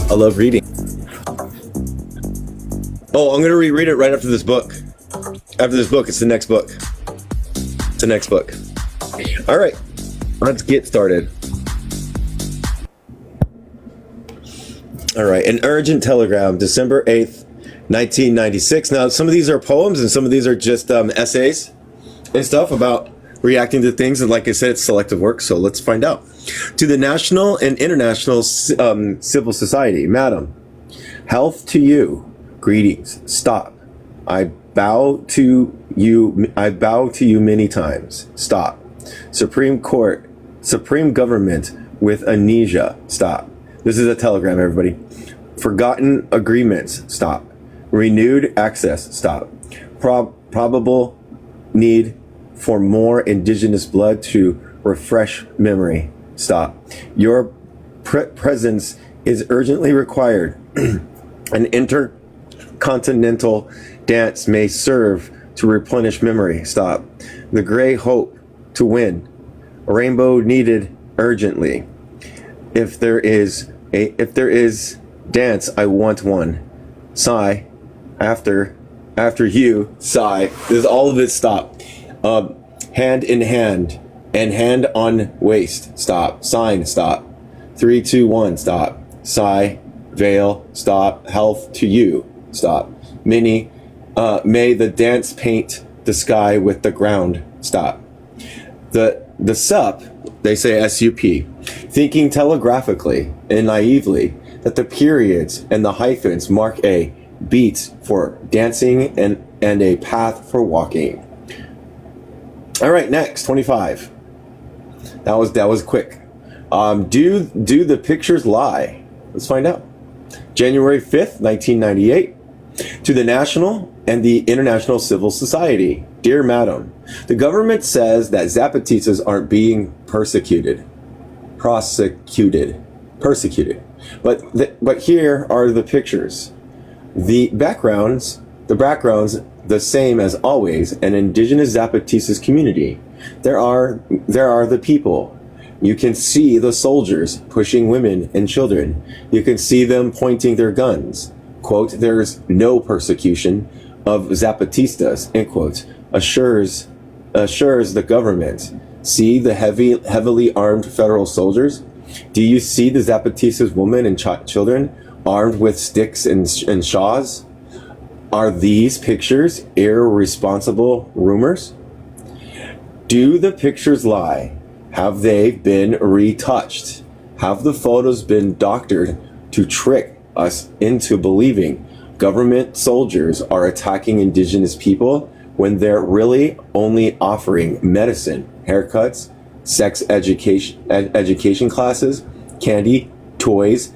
I love reading. Oh, I'm going to reread it right after this book. After this book, it's the next book. It's the next book. All right, let's get started. All right, an urgent telegram, December 8th, 1996. Now, some of these are poems and some of these are just essays and stuff about reacting to things. And like I said, it's selective work, so let's find out. To the national and international civil society, Madam, health to you. Greetings. Stop. I bow to you many times. Stop. Supreme Court, Supreme Government with amnesia. Stop. This is a telegram, everybody. Forgotten agreements. Stop. Renewed access. Stop. Probable need for more indigenous blood to refresh memory. Stop. Your presence is urgently required. An intercontinental dance may serve to replenish memory. Stop. The gray hope to win. A rainbow needed urgently. If there is dance, I want one. Sigh. After you, sigh. This is all of it. Stop. Hand in hand and hand on waist. Stop. Sign. Stop. 3, 2, 1. Stop. Sigh. Veil. Stop. Health to you. Stop. May the dance paint the sky with the ground. Stop. The sup, they say SUP, thinking telegraphically and naively that the periods and the hyphens mark a beat for dancing and a path for walking. All right, next, 25. That was quick. Do the pictures lie? Let's find out. January 5th, 1998. To the National and the International Civil Society. Dear Madam, the government says that Zapatistas aren't being persecuted. But here are the pictures. The backgrounds, the same as always, an indigenous Zapatistas community. There are the people. You can see the soldiers pushing women and children. You can see them pointing their guns. Quote, there's no persecution of Zapatistas, end quote, assures the government. See the heavily armed federal soldiers? Do you see the Zapatistas women and children armed with sticks and shaws? Are these pictures irresponsible rumors? Do the pictures lie? Have they been retouched? Have the photos been doctored to trick us into believing government soldiers are attacking indigenous people when they're really only offering medicine, haircuts, sex education classes, candy, toys,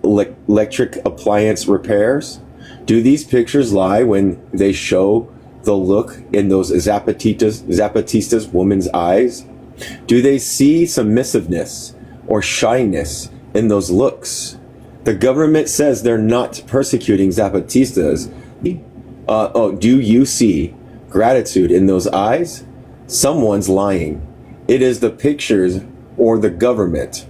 electric appliance repairs? Do these pictures lie when they show the look in those Zapatistas women's eyes? Do they see submissiveness or shyness in those looks? The government says they're not persecuting Zapatistas. Do you see gratitude in those eyes? Someone's lying. It is the pictures or the government.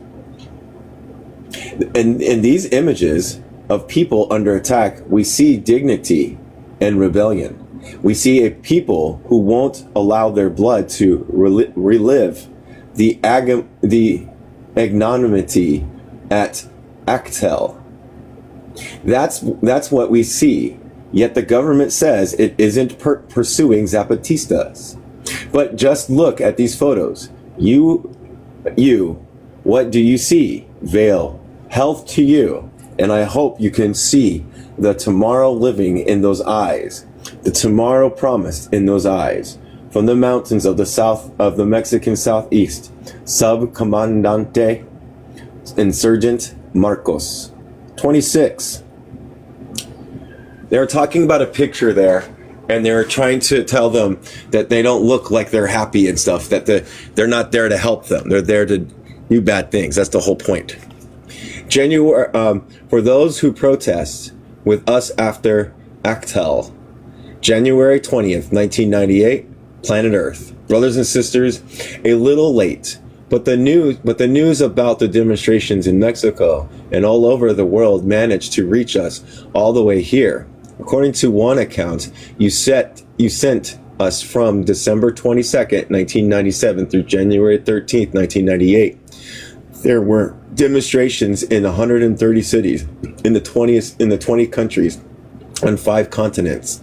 In these images of people under attack, we see dignity and rebellion. We see a people who won't allow their blood to relive the ignominy at Actel. That's what we see. Yet the government says it isn't pursuing Zapatistas. But just look at these photos. You, what do you see? Veil. Health to you. And I hope you can see the tomorrow living in those eyes. The tomorrow promised in those eyes. From the mountains of the south of the Mexican southeast, Subcomandante Insurgent Marcos. 26. They're talking about a picture there, and they're trying to tell them that they don't look like they're happy and stuff, that they're not there to help them. They're there to do bad things. That's the whole point. For those who protest with us after Actel, January 20th, 1998, Planet Earth. Brothers and sisters, a little late, But the news about the demonstrations in Mexico and all over the world managed to reach us all the way here. According to one account, you sent us from December 22nd, 1997 through January 13th, 1998. There were demonstrations in 130 cities in the 20 countries on 5 continents.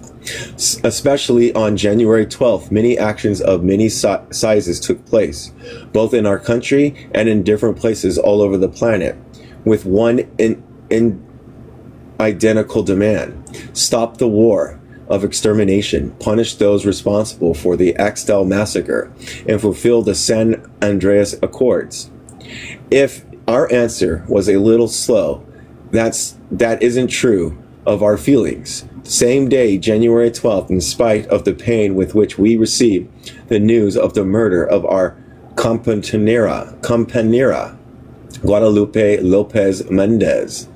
Especially on January 12th, many actions of many sizes took place, both in our country and in different places all over the planet, with one identical demand: stop the war of extermination, punish those responsible for the Axtell massacre, and fulfill the San Andreas Accords. If our answer was a little slow, that isn't true of our feelings. Same day, January 12th, in spite of the pain with which we received the news of the murder of our compañera, Guadalupe Lopez Mendez,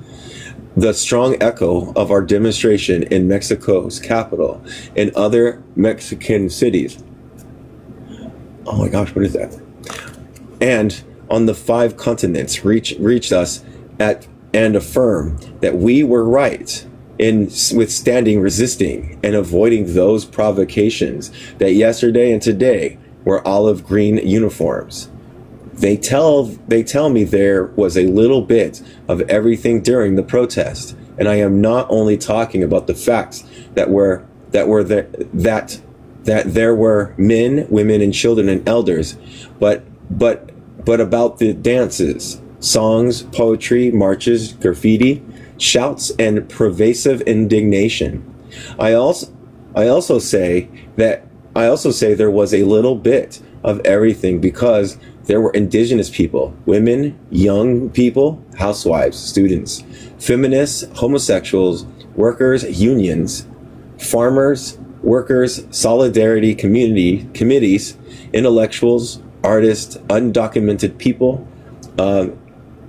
the strong echo of our demonstration in Mexico's capital and other Mexican cities. Oh my gosh, what is that? And on the 5 continents reached us and affirm that we were right in withstanding, resisting, and avoiding those provocations that yesterday and today were olive green uniforms. They tell me there was a little bit of everything during the protest, and I am not only talking about the facts that there were men, women, and children and elders, but about the dances, songs, poetry, marches, graffiti, shouts, and pervasive indignation. I also say there was a little bit of everything, because there were indigenous people, women, young people, housewives, students, feminists, homosexuals, workers, unions, farmers, workers, solidarity committees, intellectuals, artists, undocumented people,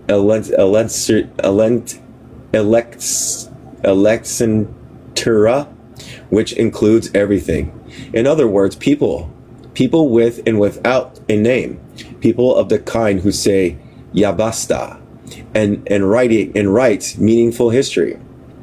Alexandra, which includes everything. In other words, people with and without a name, people of the kind who say "ya basta" and write meaningful history,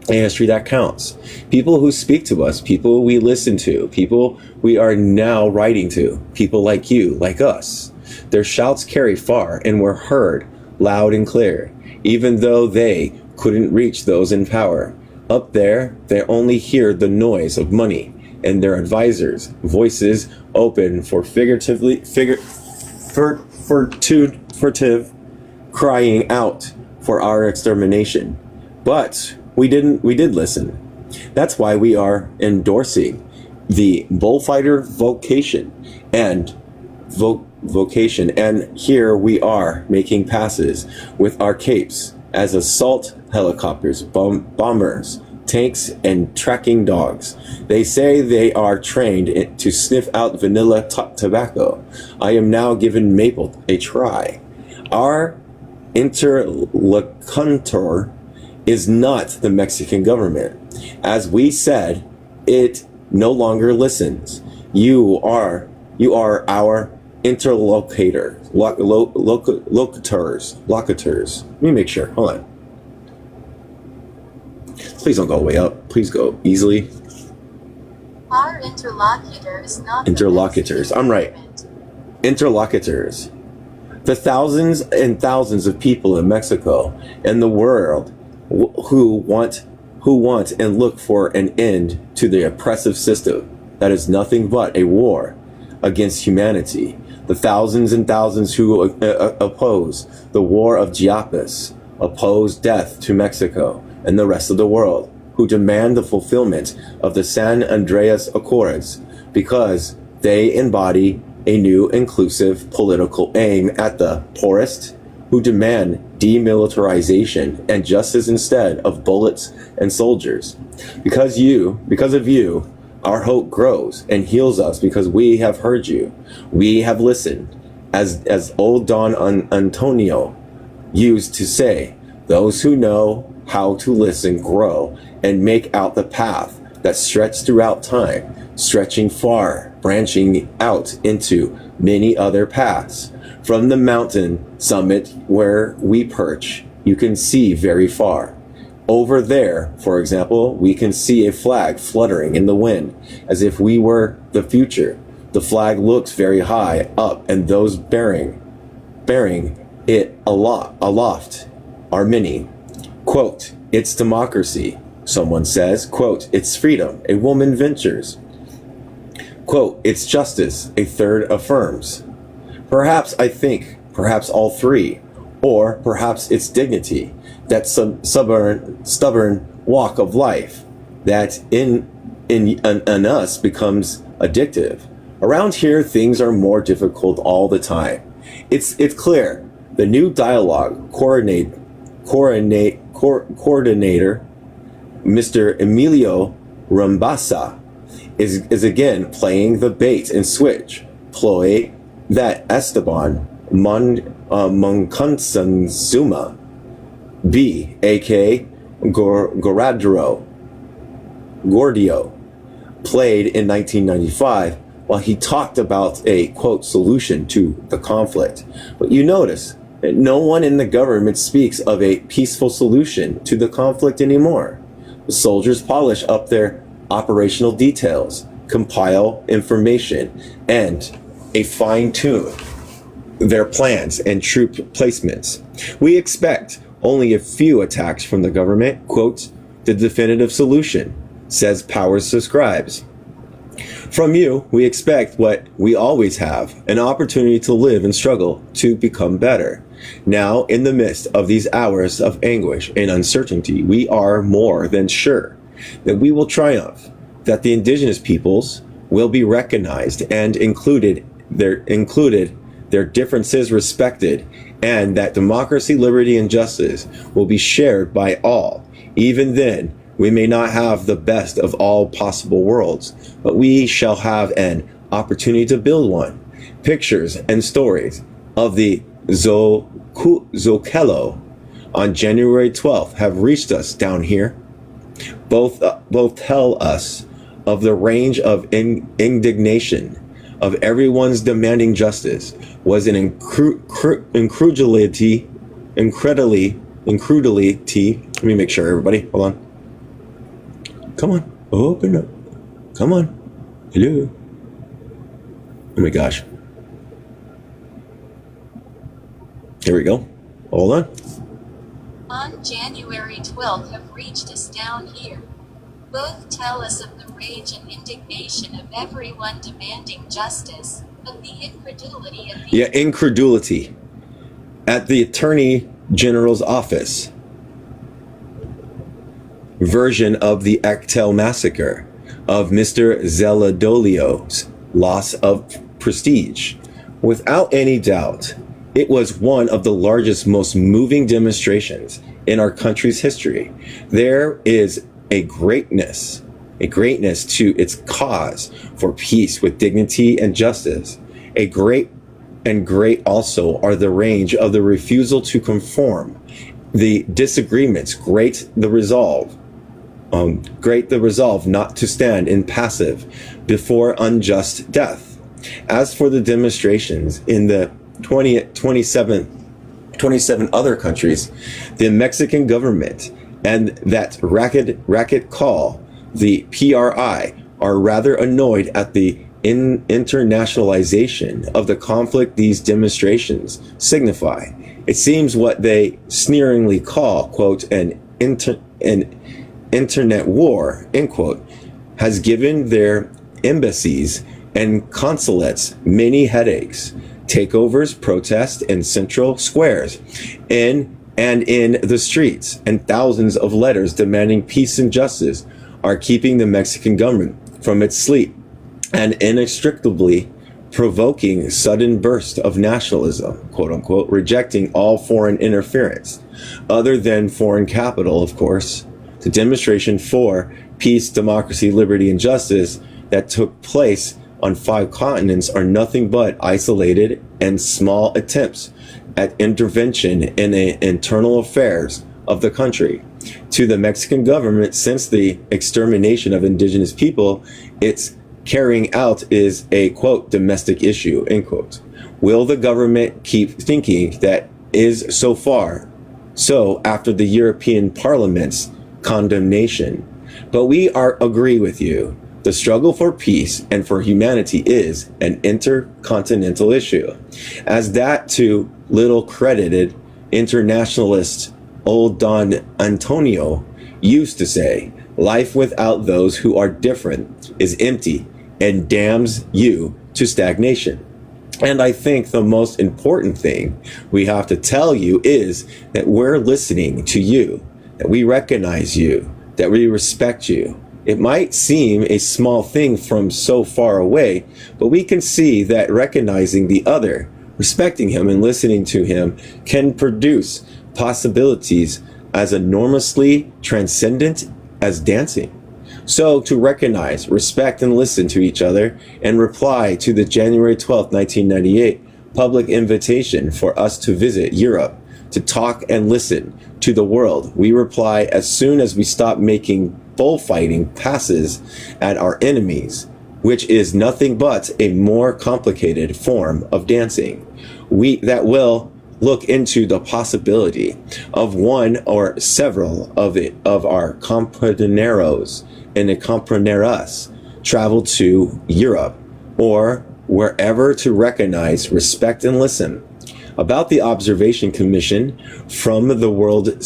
a history that counts. People who speak to us, people we listen to, people we are now writing to, people like you, like us. Their shouts carry far and were heard loud and clear, even though they couldn't reach those in power. Up there, they only hear the noise of money and their advisors' voices open for furtive crying out for our extermination. But we did listen. That's why we are endorsing the bullfighter vocation, and here we are making passes with our capes as assault helicopters, bombers, tanks, and tracking dogs. They say they are trained to sniff out vanilla tobacco. I am now giving maple a try. Our interlocutor is not the Mexican government. As we said, it no longer listens. You are our interlocutor, locutors. Let me make sure. Hold on. Please don't go way up. Please go easily. Our interlocutor is not Interlocutors. I'm right. Interlocutors. The thousands and thousands of people in Mexico and the world who want and look for an end to the oppressive system that is nothing but a war against humanity. The thousands and thousands who oppose the war of Chiapas, oppose death to Mexico and the rest of the world, who demand the fulfillment of the San Andreas Accords because they embody a new inclusive political aim at the poorest, who demand demilitarization and justice instead of bullets and soldiers. Because of you, our hope grows and heals us, because we have heard you. We have listened. As old Don Antonio used to say, those who know how to listen grow and make out the path that stretches throughout time, stretching far, branching out into many other paths. From the mountain summit where we perch, you can see very far. Over there, for example, we can see a flag fluttering in the wind, as if we were the future. The flag looks very high up, and those bearing it aloft are many. Quote, it's democracy, someone says. Quote, it's freedom, a woman ventures. Quote, it's justice, a third affirms. Perhaps I think, perhaps all three, or perhaps it's dignity, that stubborn walk of life that in us becomes addictive. Around here, things are more difficult all the time. It's clear. The new dialogue coordinator, Mr. Emilio Rambasa, is again playing the bait and switch ploy that Esteban Monconsanzuma B, a.k.a. Gordio, played in 1995 while he talked about a, quote, solution to the conflict. But you notice that no one in the government speaks of a peaceful solution to the conflict anymore. The soldiers polish up their operational details, compile information, and fine-tune their plans and troop placements. We expect only a few attacks from the government, quote, the definitive solution, says Powers Subscribes. From you, we expect what we always have, an opportunity to live and struggle to become better. Now, in the midst of these hours of anguish and uncertainty, we are more than sure that we will triumph, that the indigenous peoples will be recognized and included, their differences respected, and that democracy, liberty, and justice will be shared by all. Even then, we may not have the best of all possible worlds, but we shall have an opportunity to build one. Pictures and stories of the Zocalo on January 12th have reached us down here. Both tell us of the range of indignation of everyone's demanding justice was an incredulity. Let me make sure, everybody. Hold on. Come on. Open up. Come on. Hello. Oh my gosh. Here we go. Hold on. On January 12th have reached us down here. Both tell us of the rage and indignation of everyone demanding justice, but the incredulity of the... Yeah, incredulity. At the Attorney General's office. Version of the Actel massacre, of Mr. Zeladolio's loss of prestige. Without any doubt, it was one of the largest, most moving demonstrations in our country's history. There is a greatness to its cause for peace with dignity and justice. Great also are the range of the refusal to conform, the disagreements, great the resolve not to stand impassive before unjust death. As for the demonstrations in the 27 other countries, the Mexican government and that racket call the PRI are rather annoyed at the internationalization of the conflict these demonstrations signify. It seems what they sneeringly call, quote, an internet war, end quote, has given their embassies and consulates many headaches. Takeovers, protests in central squares, in the streets, and thousands of letters demanding peace and justice are keeping the Mexican government from its sleep and inextricably provoking sudden burst of nationalism, quote unquote, rejecting all foreign interference, other than foreign capital, of course. The demonstration for peace, democracy, liberty, and justice that took place on 5 continents are nothing but isolated and small attempts at intervention in the internal affairs of the country. To the Mexican government, since the extermination of indigenous people, its carrying out is a, quote, domestic issue, end quote. Will the government keep thinking that is so far? So after the European Parliament's condemnation. But we agree with you. The struggle for peace and for humanity is an intercontinental issue. As that too little credited internationalist old Don Antonio used to say, life without those who are different is empty and damns you to stagnation. And I think the most important thing we have to tell you is that we're listening to you, that we recognize you, that we respect you. It might seem a small thing from so far away, but we can see that recognizing the other, respecting him and listening to him can produce possibilities as enormously transcendent as dancing. So to recognize, respect, and listen to each other and reply to the January 12th, 1998 public invitation for us to visit Europe, to talk and listen to the world, we reply as soon as we stop making bullfighting passes at our enemies, which is nothing but a more complicated form of dancing. That will look into the possibility of one or several of our compañeros and compañeras travel to Europe or wherever to recognize, respect, and listen. About the observation commission from the world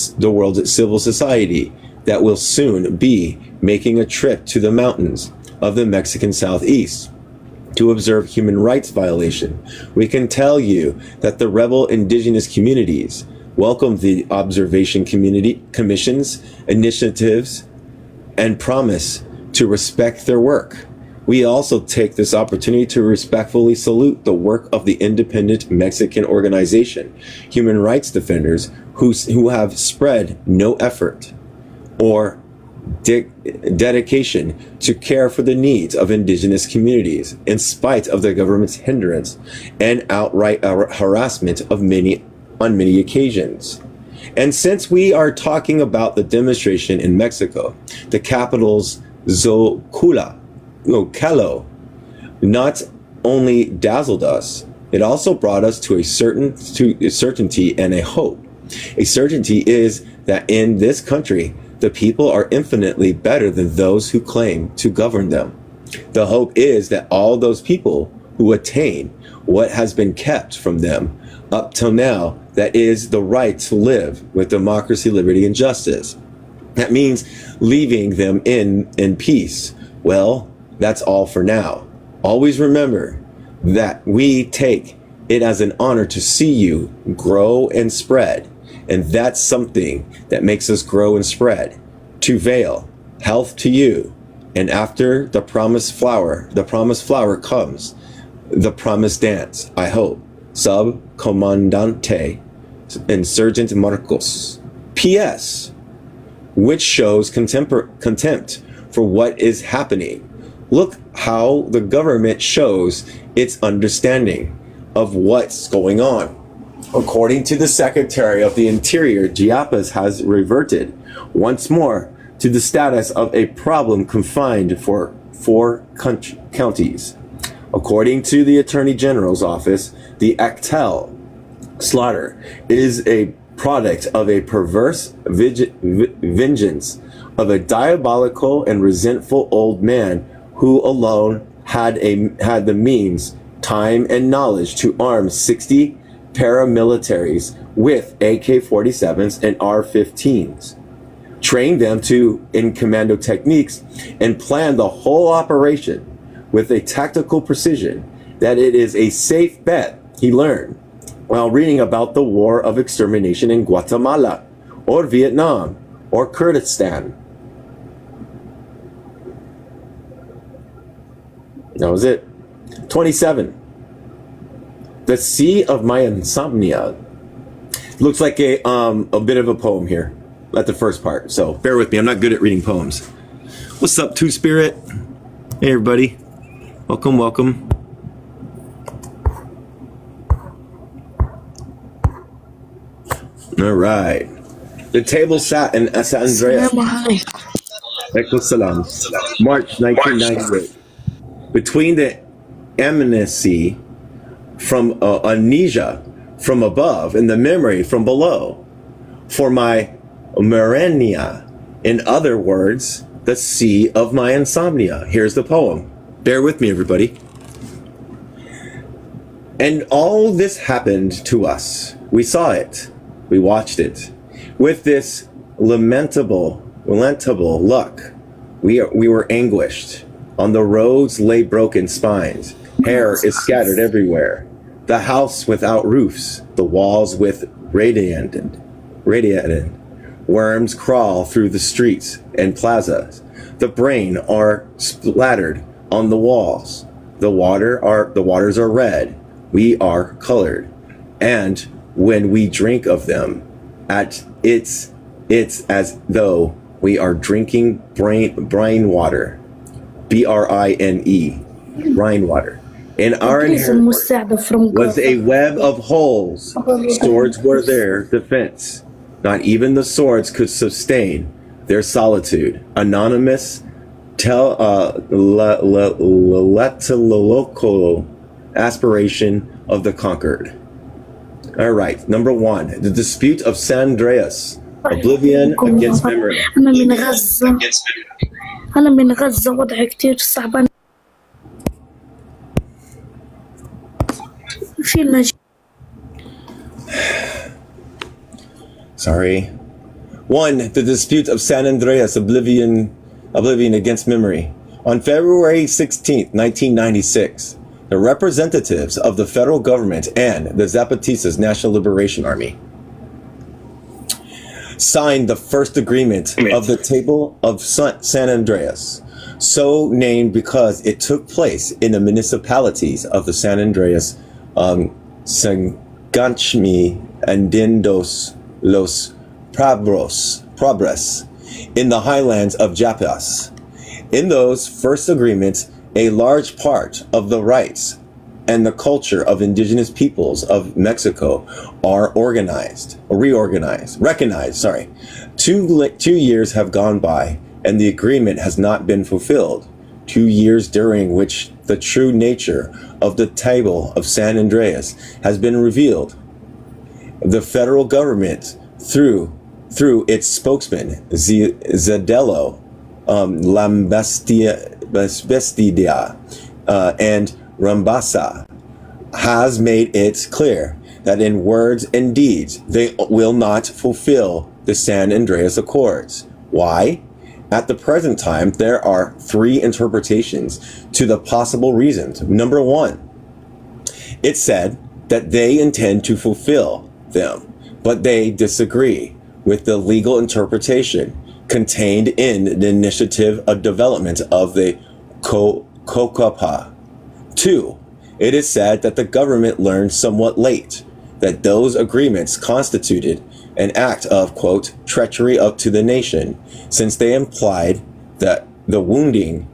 civil society that will soon be making a trip to the mountains of the Mexican Southeast to observe human rights violation. We can tell you that the rebel indigenous communities welcome the observation commission's initiatives and promise to respect their work. We also take this opportunity to respectfully salute the work of the independent Mexican organization, Human Rights Defenders, who have spread no effort or dedication to care for the needs of indigenous communities, in spite of the government's hindrance and outright harassment on many occasions. And since we are talking about the demonstration in Mexico, the capital's Zocalo not only dazzled us, it also brought us to a certainty and a hope. A certainty is that in this country, the people are infinitely better than those who claim to govern them. The hope is that all those people who attain what has been kept from them up till now, that is the right to live with democracy, liberty, and justice. That means leaving them in peace. Well, that's all for now. Always remember that we take it as an honor to see you grow and spread. And that's something that makes us grow and spread. To Veil, health to you. And after the promised flower comes the promised dance, I hope. Subcomandante Insurgent Marcos. P.S. Which shows contempt for what is happening. Look how the government shows its understanding of what's going on. According to the Secretary of the Interior, Chiapas has reverted once more to the status of a problem confined for 4 counties. According to the Attorney General's office, the Actel slaughter is a product of a perverse vengeance of a diabolical and resentful old man who alone had the means, time, and knowledge to arm 60 paramilitaries with AK-47s and R-15s, train them in commando techniques, and plan the whole operation with a tactical precision that it is a safe bet he learned while reading about the war of extermination in Guatemala or Vietnam or Kurdistan. That was it. 27. The Sea of My Insomnia. Looks like a bit of a poem here at the first part, so bear with me. I'm not good at reading poems. What's up, Two Spirit? Hey, everybody. Welcome, welcome. All right. The table sat in Asa Andrea. Salam. March 1998. Between the imminency from amnesia from above and the memory from below. For my Merenia, in other words, the sea of my insomnia. Here's the poem. Bear with me, everybody. And all this happened to us. We saw it. We watched it. With this lamentable luck, we were anguished. On the roads lay broken spines. Hair is scattered everywhere. The house without roofs. The walls with radiated. Worms crawl through the streets and plazas. The brain are splattered on the walls. The waters are red. We are colored. And when we drink of them, it's as though we are drinking brine water. BRINE, brine water. In our inheritance was a web of holes. Swords were their defense. Not even the swords could sustain their solitude. Anonymous local aspiration of the conquered. All right, number one, the dispute of San Andreas, oblivion against memory. أنا من غزة وضعي كتير صعبان فينا Sorry. One, the dispute of San Andreas, oblivion against memory. On February 16th, 1996, the representatives of the federal government and the Zapatistas National Liberation Army signed the first agreement of the Table of San Andreas, so named because it took place in the municipalities of the San Andreas, Sanganchmi and Dindos Los Pobres, in the highlands of Chiapas. In those first agreements, a large part of the rights and the culture of indigenous peoples of Mexico are recognized. 2 years have gone by and the agreement has not been fulfilled. 2 years during which the true nature of the Table of San Andreas has been revealed. The federal government, through its spokesman, Zedelo Lambestidia and Rambasa, has made it clear that in words and deeds they will not fulfill the San Andreas Accords. Why? At the present time, there are 3 interpretations to the possible reasons. Number 1, it said that they intend to fulfill them, but they disagree with the legal interpretation contained in the Initiative of Development of the COCOPA. 2, it is said that the government learned somewhat late that those agreements constituted an act of, quote, treachery up to the nation, since they implied that the wounded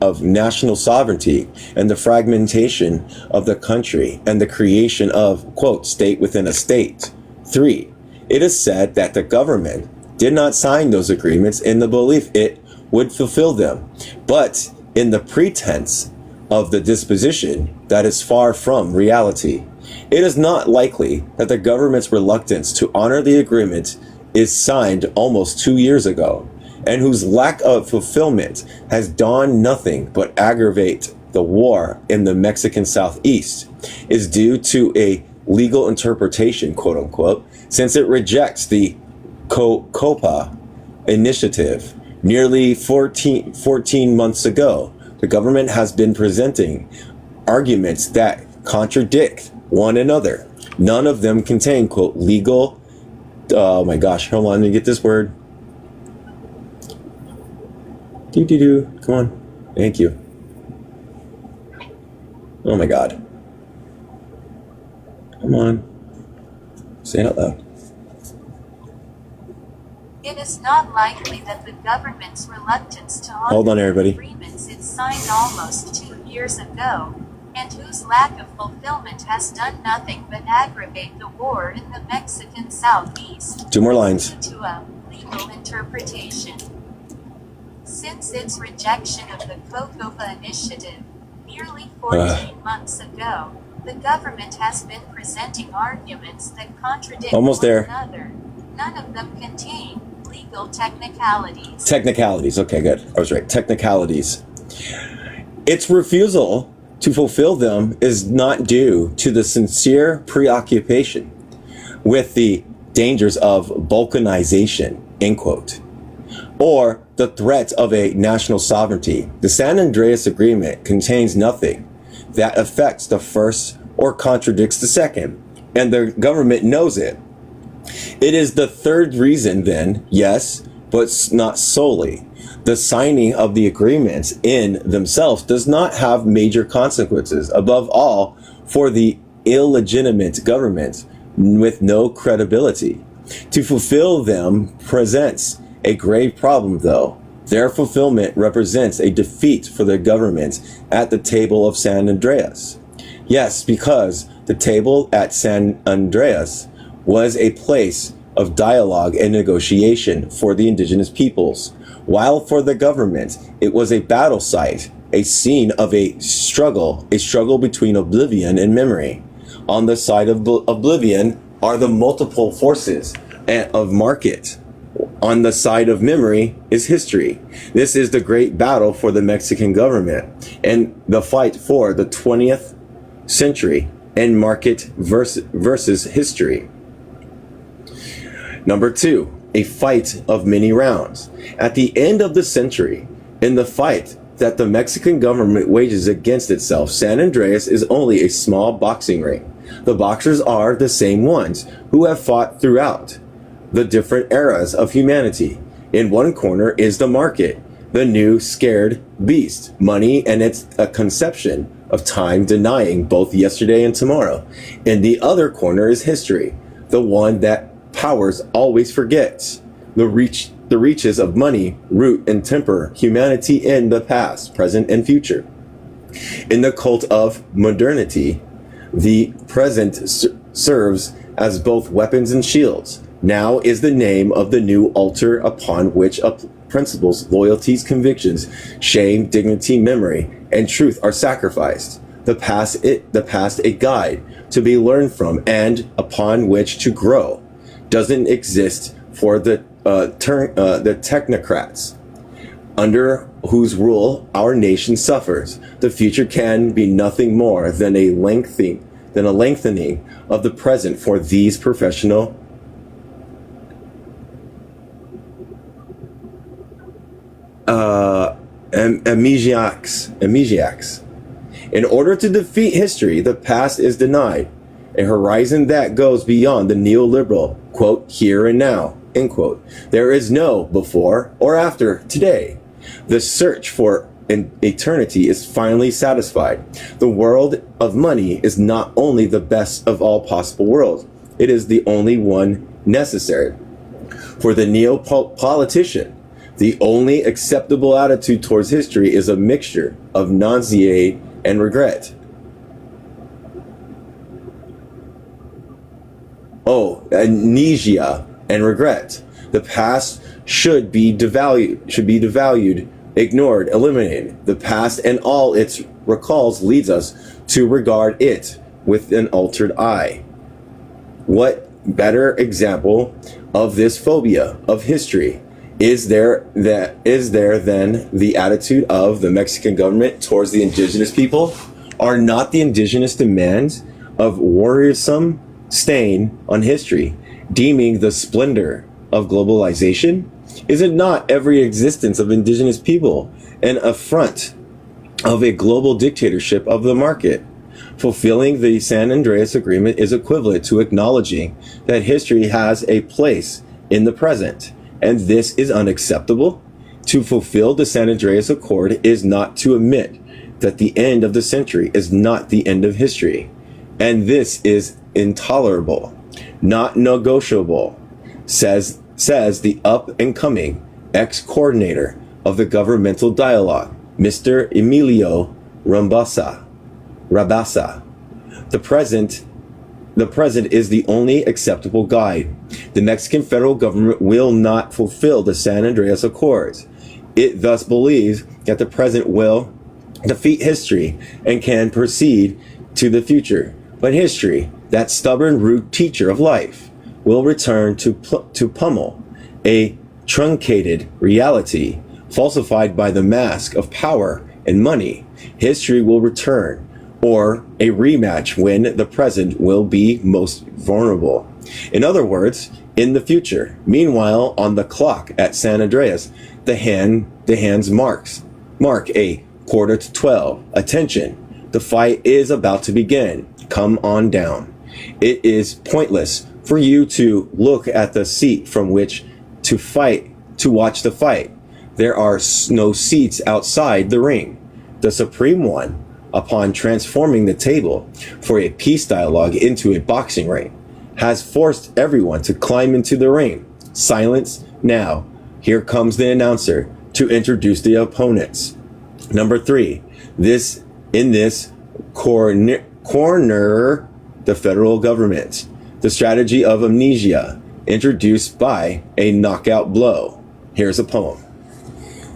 of national sovereignty and the fragmentation of the country and the creation of, quote, state within a state. 3, it is said that the government did not sign those agreements in the belief it would fulfill them, but in the pretense of the disposition that is far from reality. It is not likely that the government's reluctance to honor the agreement is signed almost 2 years ago, and whose lack of fulfillment has done nothing but aggravate the war in the Mexican Southeast, is due to a legal interpretation, quote unquote, since it rejects the COPA initiative. Nearly 14 months ago, the government has been presenting arguments that contradict one another. None of them contain, quote, legal, oh my gosh, hold on, let me get this word. Come on. Thank you. Oh my God. Come on. Say it out loud. It is not likely that the government's reluctance to Hold on, honor everybody. agreements it signed almost 2 years ago, and whose lack of fulfillment has done nothing but aggravate the war in the Mexican Southeast. 2 more lines. Due to a legal interpretation. Since its rejection of the COCOPA initiative, Nearly 14 months ago, the government has been presenting arguments that contradict Almost one there. another. None of them contain legal technicalities. Technicalities. Okay, good. I was right. Technicalities. Its refusal to fulfill them is not due to the sincere preoccupation with the dangers of balkanization, end quote, or the threat of a national sovereignty. The San Andreas Agreement contains nothing that affects the first or contradicts the second, and the government knows it. It is the third reason then, yes, but not solely. The signing of the agreements in themselves does not have major consequences, above all for the illegitimate government with no credibility. To fulfill them presents a grave problem, though. Their fulfillment represents a defeat for the government at the table of San Andreas. Yes, because the table at San Andreas was a place of dialogue and negotiation for the indigenous peoples, while for the government it was a battle site, a scene of a struggle between oblivion and memory. On the side of oblivion are the multiple forces of market. On the side of memory is history. This is the great battle for the Mexican government and the fight for the 20th century and market versus history. Number 2, a fight of many rounds. At the end of the century, in the fight that the Mexican government wages against itself, San Andreas is only a small boxing ring. The boxers are the same ones who have fought throughout the different eras of humanity. In one corner is the market, the new scared beast, money and its a conception of time denying both yesterday and tomorrow. In the other corner is history, the one that powers always forgets. The reaches of money root and temper humanity in the past, present, and future. In the cult of modernity, the present serves as both weapons and shields. Now is the name of the new altar upon which principles, loyalties, convictions, shame, dignity, memory, and truth are sacrificed. The past a guide to be learned from and upon which to grow. Doesn't exist for the technocrats under whose rule our nation suffers. The future can be nothing more than a lengthening of the present for these professional amnesiacs. In order to defeat history, the past is denied a horizon that goes beyond the neoliberal, quote, here and now, end quote. There is no before or after today. The search for an eternity is finally satisfied. The world of money is not only the best of all possible worlds, it is the only one necessary. For the neo-politician, the only acceptable attitude towards history is a mixture of nausea and regret. Amnesia and regret. The past should be devalued, ignored, eliminated. The past and all its recalls leads us to regard it with an altered eye. What better example of this phobia of history is there than the attitude of the Mexican government towards the indigenous people? Are not the indigenous demands of worrisome stain on history, deeming the splendor of globalization? Is it not every existence of indigenous people an affront of a global dictatorship of the market? Fulfilling the San Andreas Agreement is equivalent to acknowledging that history has a place in the present, and this is unacceptable. To fulfill the San Andreas Accord is not to admit that the end of the century is not the end of history, and this is intolerable, not negotiable, says the up-and-coming ex-coordinator of the governmental dialogue, Mr. Emilio Rabasa. The present is the only acceptable guide. The Mexican federal government will not fulfill the San Andreas Accords. It thus believes that the present will defeat history and can proceed to the future. But history, that stubborn, rude teacher of life, will return to pummel a truncated reality falsified by the mask of power and money. History will return, or a rematch when the present will be most vulnerable. In other words, in the future. Meanwhile, on the clock at San Andreas, the hands mark a 11:45. Attention, the fight is about to begin. Come on down. It is pointless for you to look at the seat from which to watch the fight. There are no seats outside the ring. The Supreme One, upon transforming the table for a peace dialogue into a boxing ring, has forced everyone to climb into the ring. Silence now. Here comes the announcer to introduce the opponents. Number 3, in this corner, the federal government. The strategy of amnesia, introduced by a knockout blow. Here's a poem.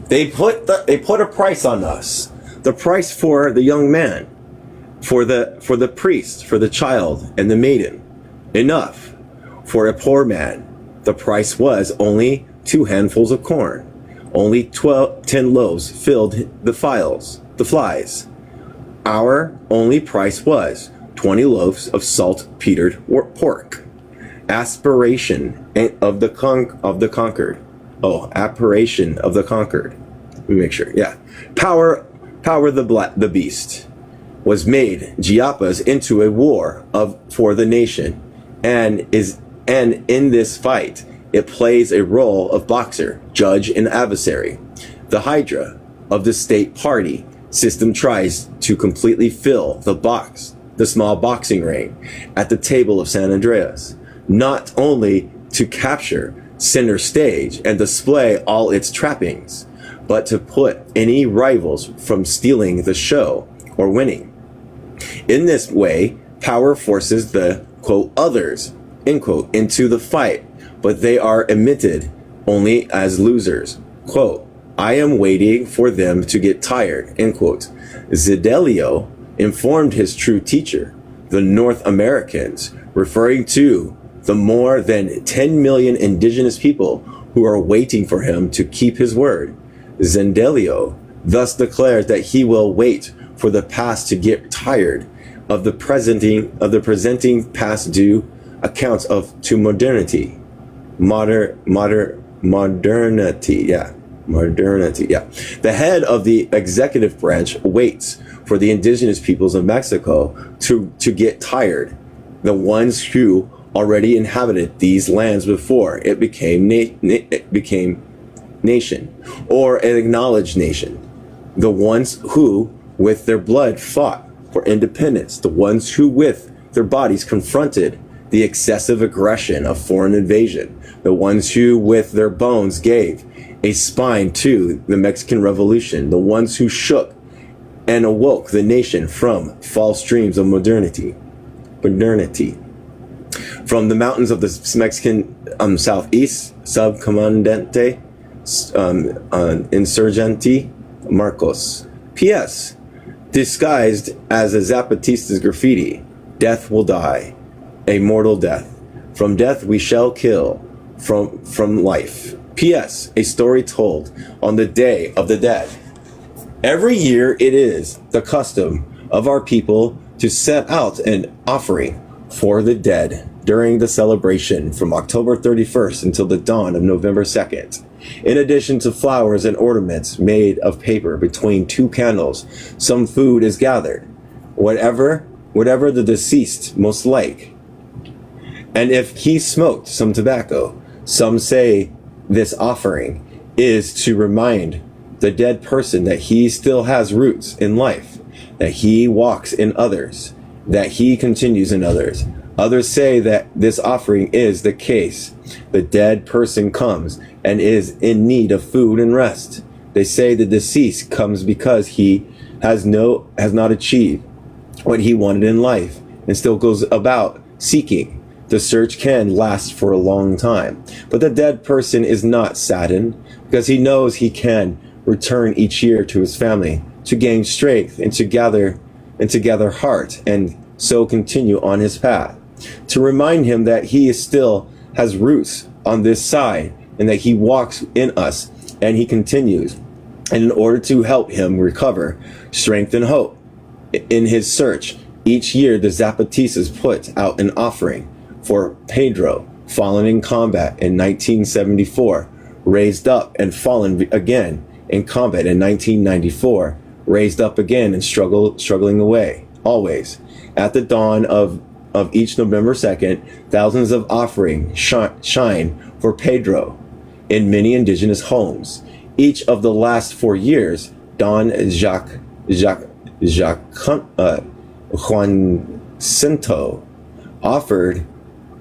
They put a price on us. The price for the young man, for the priest, for the child and the maiden. Enough. For a poor man, the price was only 2 handfuls of corn. Only 10 loaves filled the flies. Our only price was 20 loaves of salt-petered pork. Aspiration of the conquered. Oh, apparition of the conquered. Let me make sure. Yeah. Power the beast was made Chiapas into a war for the nation, and in this fight it plays a role of boxer, judge, and adversary. The Hydra of the state party system tries to completely fill the small boxing ring at the table of San Andreas, not only to capture center stage and display all its trappings, but to put any rivals from stealing the show or winning. In this way, power forces the, quote, others, end quote, into the fight, but they are admitted only as losers. Quote, I am waiting for them to get tired, end quote. Zedelio informed his true teacher, the North Americans, referring to the more than 10 million indigenous people who are waiting for him to keep his word. Zendelio thus declares that he will wait for the past to get tired of the presenting past due accounts to modernity. Modernity, yeah. The head of the executive branch waits for the indigenous peoples of Mexico to get tired, the ones who already inhabited these lands before it became nation, or an acknowledged nation. The ones who, with their blood, fought for independence. The ones who, with their bodies, confronted the excessive aggression of foreign invasion. The ones who, with their bones, gave a spine to the Mexican Revolution. The ones who shook and awoke the nation from false dreams of modernity. From the mountains of the Mexican southeast, Subcomandante Insurgente Marcos. P.S. Disguised as a Zapatista's graffiti, death will die, a mortal death. From death we shall kill, from life. P.S. A story told on the Day of the Dead. Every year it is the custom of our people to set out an offering for the dead during the celebration from October 31st until the dawn of November 2nd. In addition to flowers and ornaments made of paper between 2 candles, some food is gathered, whatever the deceased most like. And if he smoked some tobacco, some say this offering is to remind the dead person that he still has roots in life, that he walks in others, that he continues in others. Others say that this offering is the case. The dead person comes and is in need of food and rest. They say the deceased comes because he has not achieved what he wanted in life and still goes about seeking. The search can last for a long time, but the dead person is not saddened because he knows he can return each year to his family to gain strength and to gather heart and so continue on his path. To remind him that he is still has roots on this side and that he walks in us and he continues. And in order to help him recover strength and hope in his search, each year the Zapatistas put out an offering for Pedro, fallen in combat in 1974, raised up and fallen again in combat in 1994, raised up again and struggling away, always. At the dawn of each November 2nd, thousands of offerings shine for Pedro in many indigenous homes. Each of the last 4 years, Don Juancito offered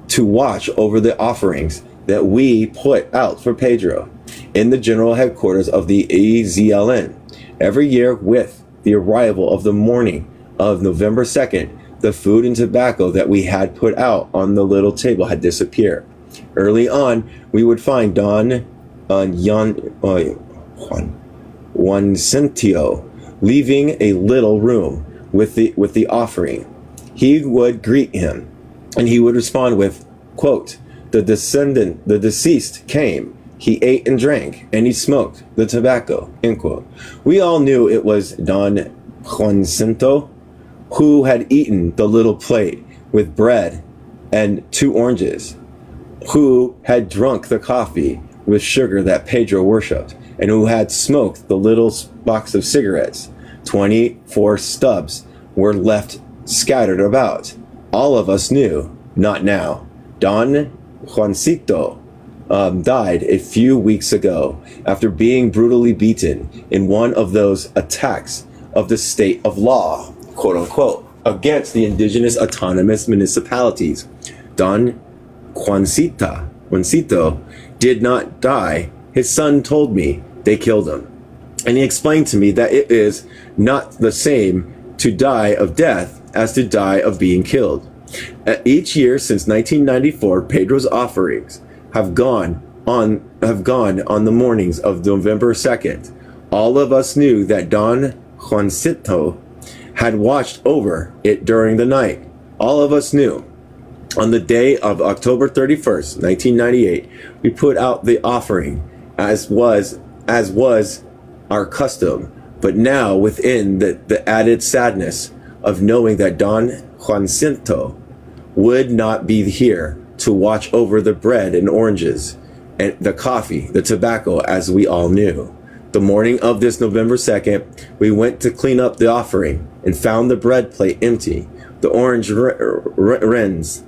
to watch over the offerings that we put out for Pedro in the general headquarters of the EZLN. Every year, with the arrival of the morning of November 2nd, the food and tobacco that we had put out on the little table had disappeared. Early on, we would find Don Juancito leaving a little room with the offering. He would greet him, and he would respond with, quote, the deceased came, he ate and drank, and he smoked the tobacco, end quote. We all knew it was Don Juancito who had eaten the little plate with bread and 2 oranges, who had drunk the coffee with sugar that Pedro worshipped, and who had smoked the little box of cigarettes. 24 stubs were left scattered about. All of us knew, not now. Don Juancito died a few weeks ago after being brutally beaten in one of those attacks of the state of law, quote unquote, against the indigenous autonomous municipalities. Don Juancito did not die. His son told me they killed him. And he explained to me that it is not the same to die of death as to die of being killed. Each year since 1994, Pedro's offerings have gone on the mornings of November 2nd. All of us knew that Don Juancito had watched over it during the night. All of us knew. On the day of October 31st, 1998, we put out the offering as was our custom, but now within the added sadness of knowing that Don Juancito would not be here to watch over the bread and oranges and the coffee, the tobacco, as we all knew. The morning of this November 2nd, we went to clean up the offering and found the bread plate empty, the orange rinds,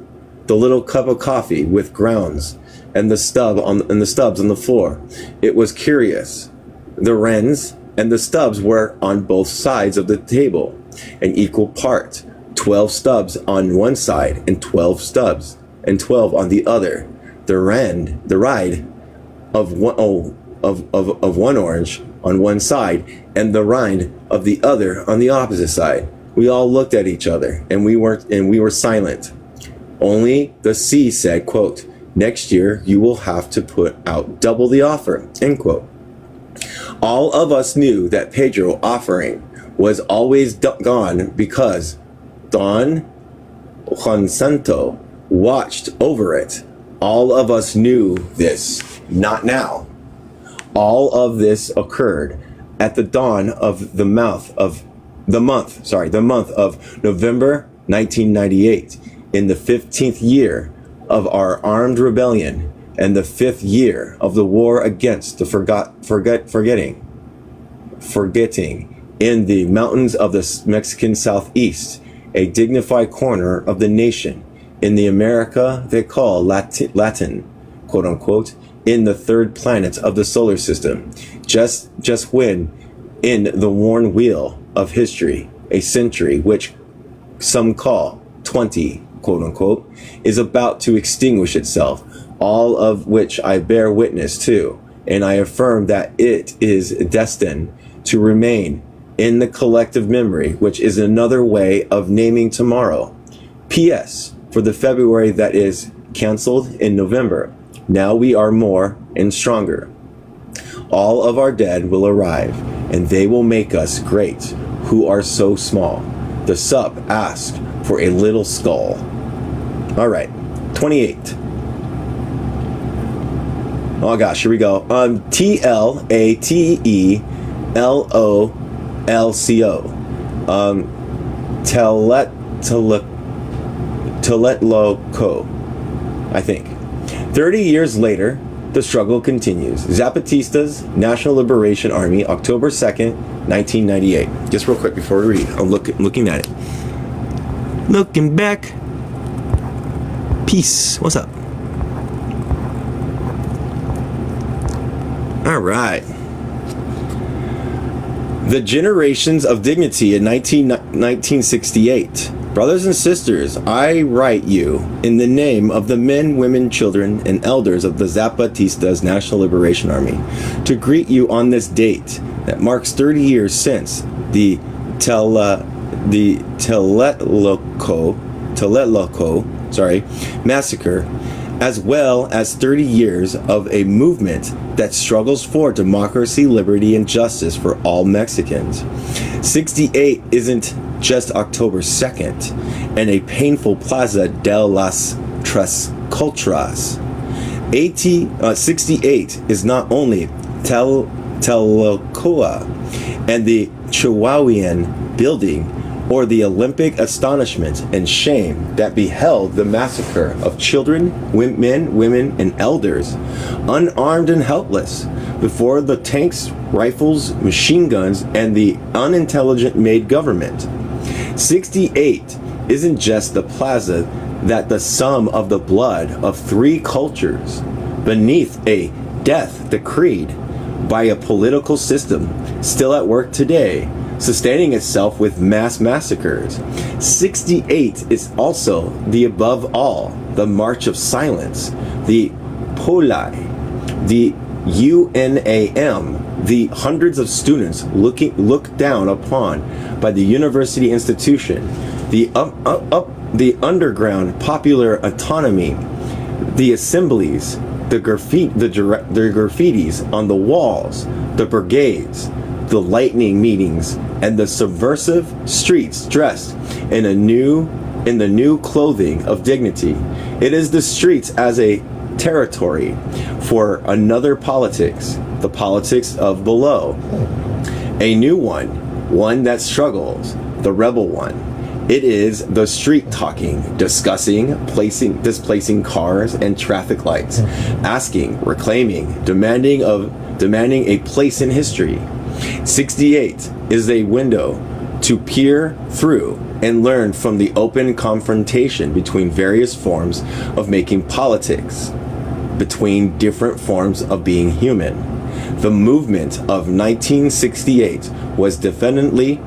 the little cup of coffee with grounds, and the stubs on the floor. It was curious. The wrens and the stubs were on both sides of the table, an equal part. 12 stubs on one side and 12 stubs and 12 on the other. The ride of one orange on one side and the rind of the other on the opposite side. We all looked at each other and we were silent. Only the sea said, quote, next year you will have to put out double the offer, end quote. All of us knew that Pedro offering was always gone because Don Juancito watched over it. All of us knew this, not now. All of this occurred at the dawn of the month of November 1998, in the 15th year of our armed rebellion and the 5th year of the war against the forgetting in the mountains of the Mexican Southeast, a dignified corner of the nation in the America they call Latin, quote unquote, in the 3rd planet of the solar system, just when in the worn wheel of history, a century which some call 20, quote unquote, is about to extinguish itself, all of which I bear witness to, and I affirm that it is destined to remain in the collective memory, which is another way of naming tomorrow. P.S. For the February that is canceled in November, now we are more and stronger. All of our dead will arrive and they will make us great, who are so small. The sup asked for a little skull. All right, 28. Oh gosh, here we go. TLATELOLCO. Tlatelolco, I think. 30 years later, the struggle continues. Zapatistas, National Liberation Army, October 2nd, 1998. Just real quick before we read, I'm looking at it. Looking back. Peace. What's up? All right. The Generations of Dignity in 1968. Brothers and sisters, I write you in the name of the men, women, children, and elders of the Zapatistas National Liberation Army to greet you on this date that marks 30 years since the Tlatelolco massacre, as well as 30 years of a movement that struggles for democracy, liberty, and justice for all Mexicans. 68 isn't just October 2nd and a painful Plaza de las Tres Culturas. 68 is not only Tlatelolco and the Chihuahuan building, or the Olympic astonishment and shame that beheld the massacre of children, men, women, and elders, unarmed and helpless, before the tanks, rifles, machine guns, and the unintelligent-made government. 68 isn't just the plaza that the sum of the blood of three cultures beneath a death decreed by a political system still at work today, sustaining itself with mass massacres. 68 is also the above all, the March of Silence, the Polai, the UNAM, the hundreds of students looked down upon by the university institution, the underground popular autonomy, the assemblies, the graffitis on the walls, the brigades, the lightning meetings, and the subversive streets dressed in the new clothing of dignity. It is the streets as a territory for another politics, the politics of below. A new one that struggles, the rebel one. It is the street talking, discussing, displacing cars and traffic lights, asking, reclaiming, demanding a place in history. 68 is a window to peer through and learn from the open confrontation between various forms of making politics, between different forms of being human. The movement of 1968 was definitely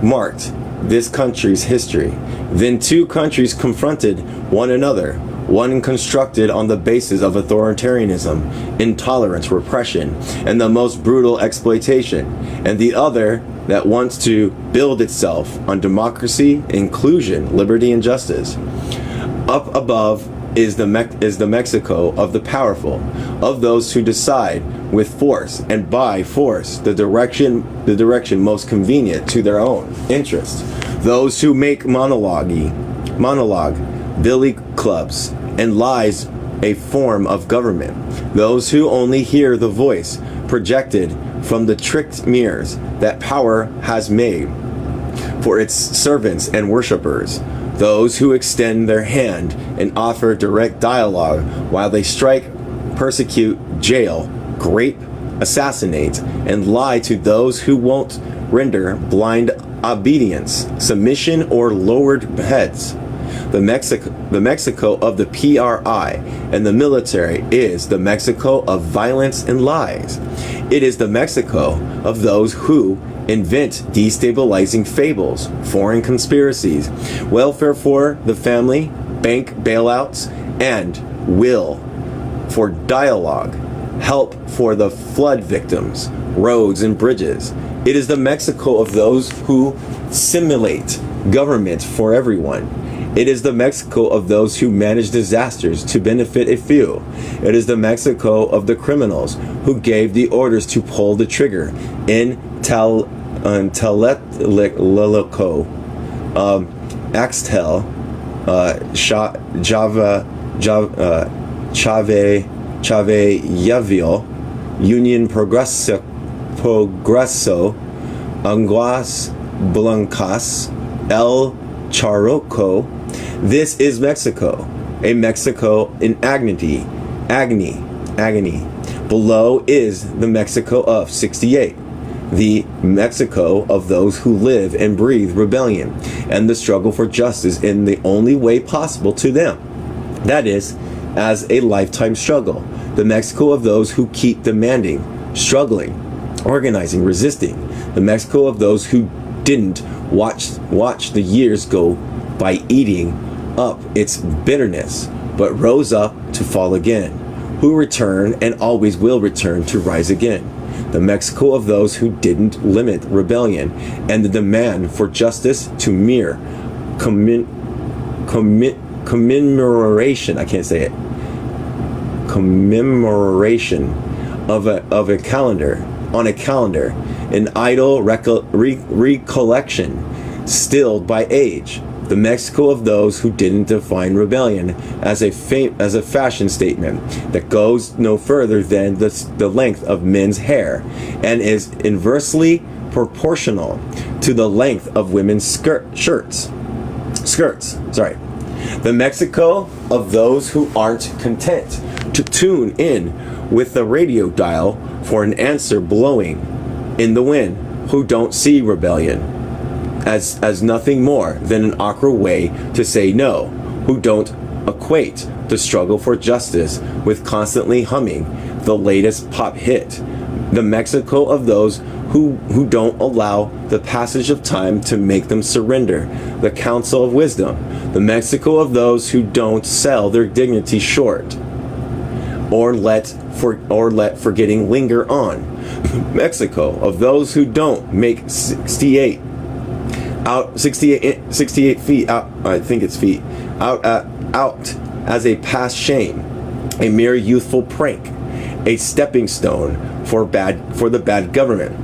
marked this country's history. Then two countries confronted one another, one constructed on the basis of authoritarianism, intolerance, repression, and the most brutal exploitation, and the other that wants to build itself on democracy, inclusion, liberty, and justice. Up above is the Mexico of the powerful, of those who decide with force and by force the direction most convenient to their own interest. Those who make monologue, billy clubs, and lies a form of government. Those who only hear the voice projected from the tricked mirrors that power has made for its servants and worshippers. Those who extend their hand and offer direct dialogue while they strike, persecute, jail, grape, assassinate, and lie to those who won't render blind obedience, submission, or lowered heads. The Mexico of the PRI and the military is the Mexico of violence and lies. It is the Mexico of those who invent destabilizing fables, foreign conspiracies, welfare for the family, bank bailouts, and will for dialogue, help for the flood victims, roads and bridges. It is the Mexico of those who simulate government for everyone It is the Mexico of those who manage disasters to benefit a few. It is the Mexico of the criminals who gave the orders to pull the trigger in Tlatelolco, Axtel, Chaveyaville, Union Progreso, Anguas Blancas, El Charoco. This is Mexico, a Mexico in agony. Below is the Mexico of 68, the Mexico of those who live and breathe rebellion and the struggle for justice in the only way possible to them. That is, as a lifetime struggle. The Mexico of those who keep demanding, struggling, organizing, resisting. The Mexico of those who didn't watch the years go by eating up its bitterness, but rose up to fall again, who return and always will return to rise again. The Mexico of those who didn't limit rebellion and the demand for justice to mere commemoration, I can't say it, commemoration of a calendar, on a calendar, an idle recollection stilled by age. The Mexico of those who didn't define rebellion as a fashion statement that goes no further than the length of men's hair and is inversely proportional to the length of women's skirts. The Mexico of those who aren't content to tune in with the radio dial for an answer blowing in the wind, who don't see rebellion as nothing more than an awkward way to say no, who don't equate the struggle for justice with constantly humming the latest pop hit. The Mexico of those who don't allow the passage of time to make them surrender the counsel of wisdom. The Mexico of those who don't sell their dignity short or let forgetting linger on. Mexico of those who don't make 68 feet out, I think it's feet, out as a past shame, a mere youthful prank, a stepping stone for the bad government.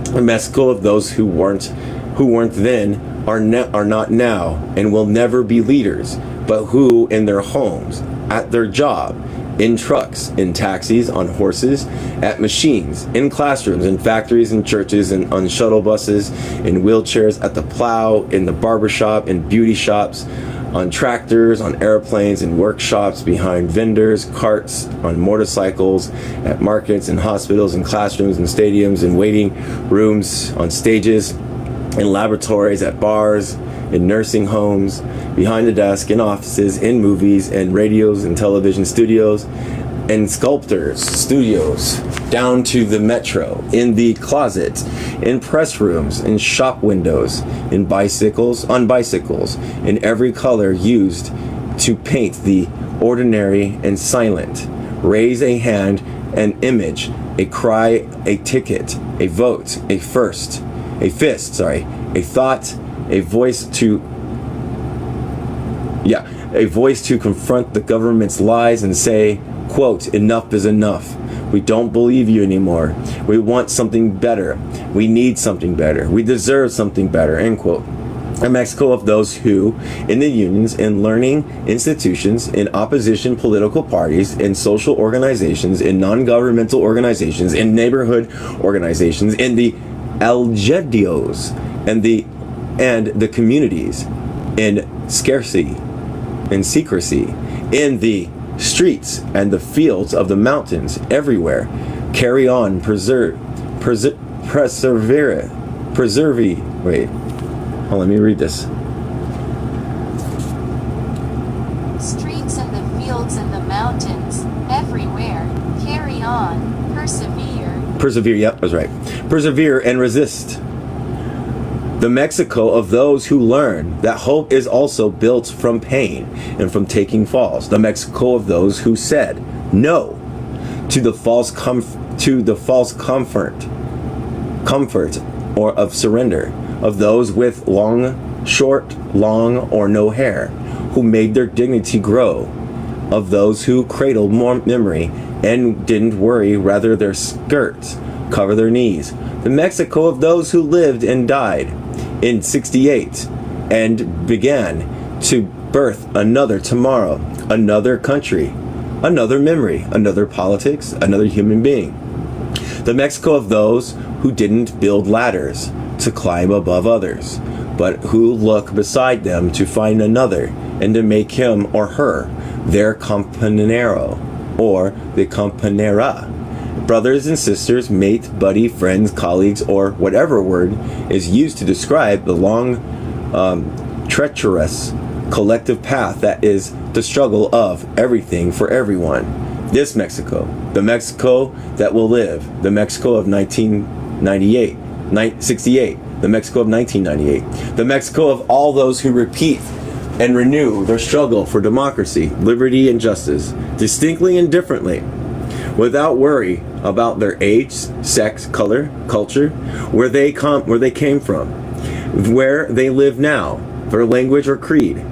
The Mexico of those who weren't then, are not now, and will never be leaders, but who in their homes, at their job, in trucks, in taxis, on horses, at machines, in classrooms, in factories, in churches, and on shuttle buses, in wheelchairs, at the plow, in the barbershop, in beauty shops, on tractors, on airplanes, in workshops, behind vendors, carts, on motorcycles, at markets, in hospitals, in classrooms, in stadiums, in waiting rooms, on stages, in laboratories, at bars, in nursing homes, behind the desk, in offices, in movies, and radios, and television studios, and sculptors' studios, down to the metro, in the closet, in press rooms, in shop windows, on bicycles, in every color used to paint the ordinary and silent. Raise a hand, an image, a cry, a ticket, a vote, a fist, a thought, a voice to confront the government's lies and say, quote, enough is enough. We don't believe you anymore. We want something better. We need something better. We deserve something better, end quote. A Mexico of those who, in the unions, in learning institutions, in opposition political parties, in social organizations, in non-governmental organizations, in neighborhood organizations, in the algedios, and the communities, in scarcity and secrecy, in the streets and the fields of the mountains, everywhere, carry on, persevere. Wait, let me read this. Streets and the fields and the mountains, everywhere, carry on, persevere, Yep, that's right. Persevere and resist. The Mexico of those who learn that hope is also built from pain and from taking falls. The Mexico of those who said no to the false comfort or of surrender, of those with long, short, long, or no hair, who made their dignity grow, of those who cradled more memory and didn't worry, rather their skirts cover their knees. The Mexico of those who lived and died in 68 and began to birth another tomorrow, another country, another memory, another politics, another human being. The Mexico of those who didn't build ladders to climb above others, but who look beside them to find another and to make him or her their compañero or the compañera. Brothers and sisters, mate, buddy, friends, colleagues, or whatever word is used to describe the long, treacherous collective path that is the struggle of everything for everyone. This Mexico, the Mexico that will live, the Mexico of 1998, 68, the Mexico of 1998, the Mexico of all those who repeat and renew their struggle for democracy, liberty, and justice, distinctly and differently, without worry about their age, sex, color, culture, where they came from, where they live now, their language or creed.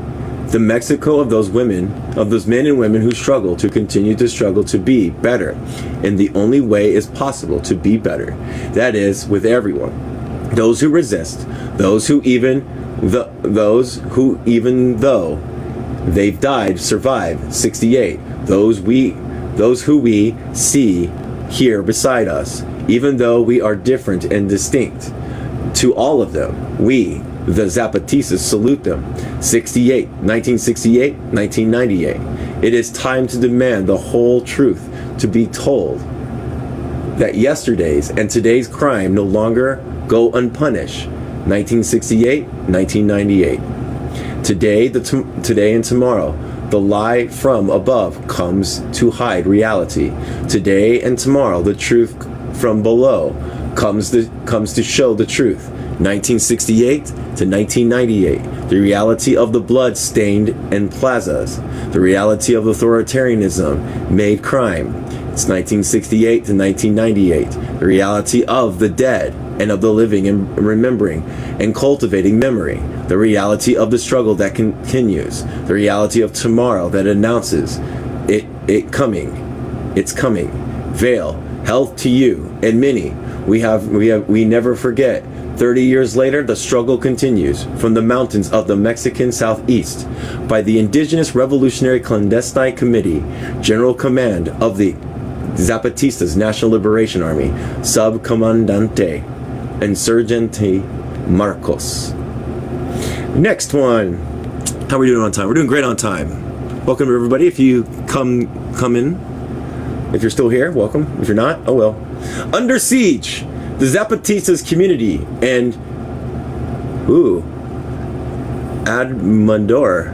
The Mexico of those women, of those men and women who struggle to continue to struggle to be better, and the only way is possible to be better. That is with everyone. Those who resist, those who even though they've died, survive 68. Those who we see here beside us, even though we are different and distinct. To all of them, we, the Zapatistas, salute them. 1968, 1998. It is time to demand the whole truth, to be told that yesterday's and today's crime no longer go unpunished. 1968, 1998. Today and tomorrow, the lie from above comes to hide reality. Today and tomorrow, the truth from below comes to show the truth. 1968 to 1998, the reality of the blood-stained and plazas, the reality of authoritarianism made crime. It's 1968 to 1998, the reality of the dead and of the living and remembering and cultivating memory, the reality of the struggle that continues, the reality of tomorrow that announces it's coming. Veil, health to you and many. We never forget. 30 years later, the struggle continues from the mountains of the Mexican Southeast by the Indigenous Revolutionary Clandestine Committee, General Command of the Zapatistas National Liberation Army, Subcomandante Insurgente Marcos. Next one. How are we doing on time? We're doing great on time. Welcome everybody. If you come in, if you're still here, welcome. If you're not, oh well. Under Siege, the Zapatistas community and Admundor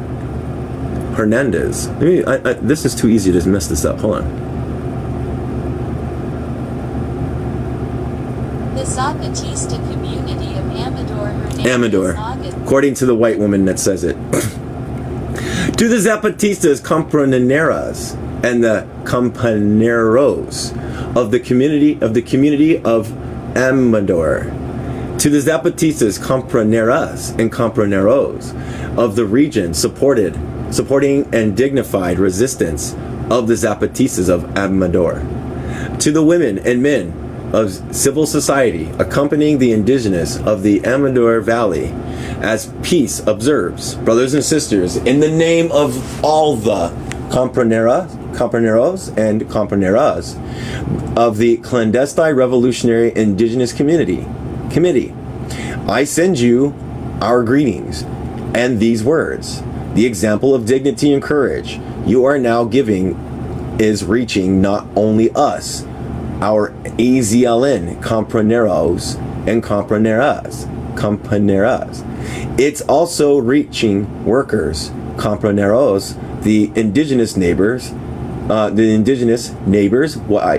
Hernandez. This is too easy to mess this up. Hold on. The Zapatista community of Amador Hernandez. Amador, according to the white woman that says it. To the Zapatistas Compañeras and the Compañeros of the community of Amador, to the Zapatistas Compañeras and Compañeros of the region supporting and dignified resistance of the Zapatistas of Amador, to the women and men of civil society accompanying the indigenous of the Amador Valley as peace observes, brothers and sisters, in the name of all the compañeros and compañeras of the Clandestine Revolutionary Indigenous Committee, I send you our greetings and these words. The example of dignity and courage you are now giving is reaching not only us, our AZLN compañeros and compañeras. It's also reaching workers, compañeros, the indigenous neighbors,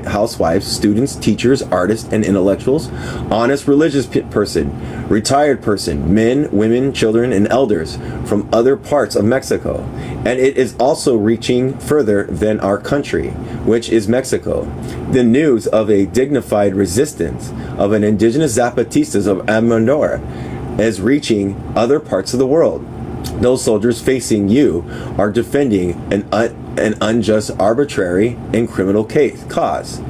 housewives, students, teachers, artists, and intellectuals, honest religious person, retired person, men, women, children, and elders from other parts of Mexico. And it is also reaching further than our country, which is Mexico. The news of a dignified resistance of an indigenous Zapatistas of Amador is reaching other parts of the world. Those soldiers facing you are defending an unjust, arbitrary, and criminal cause.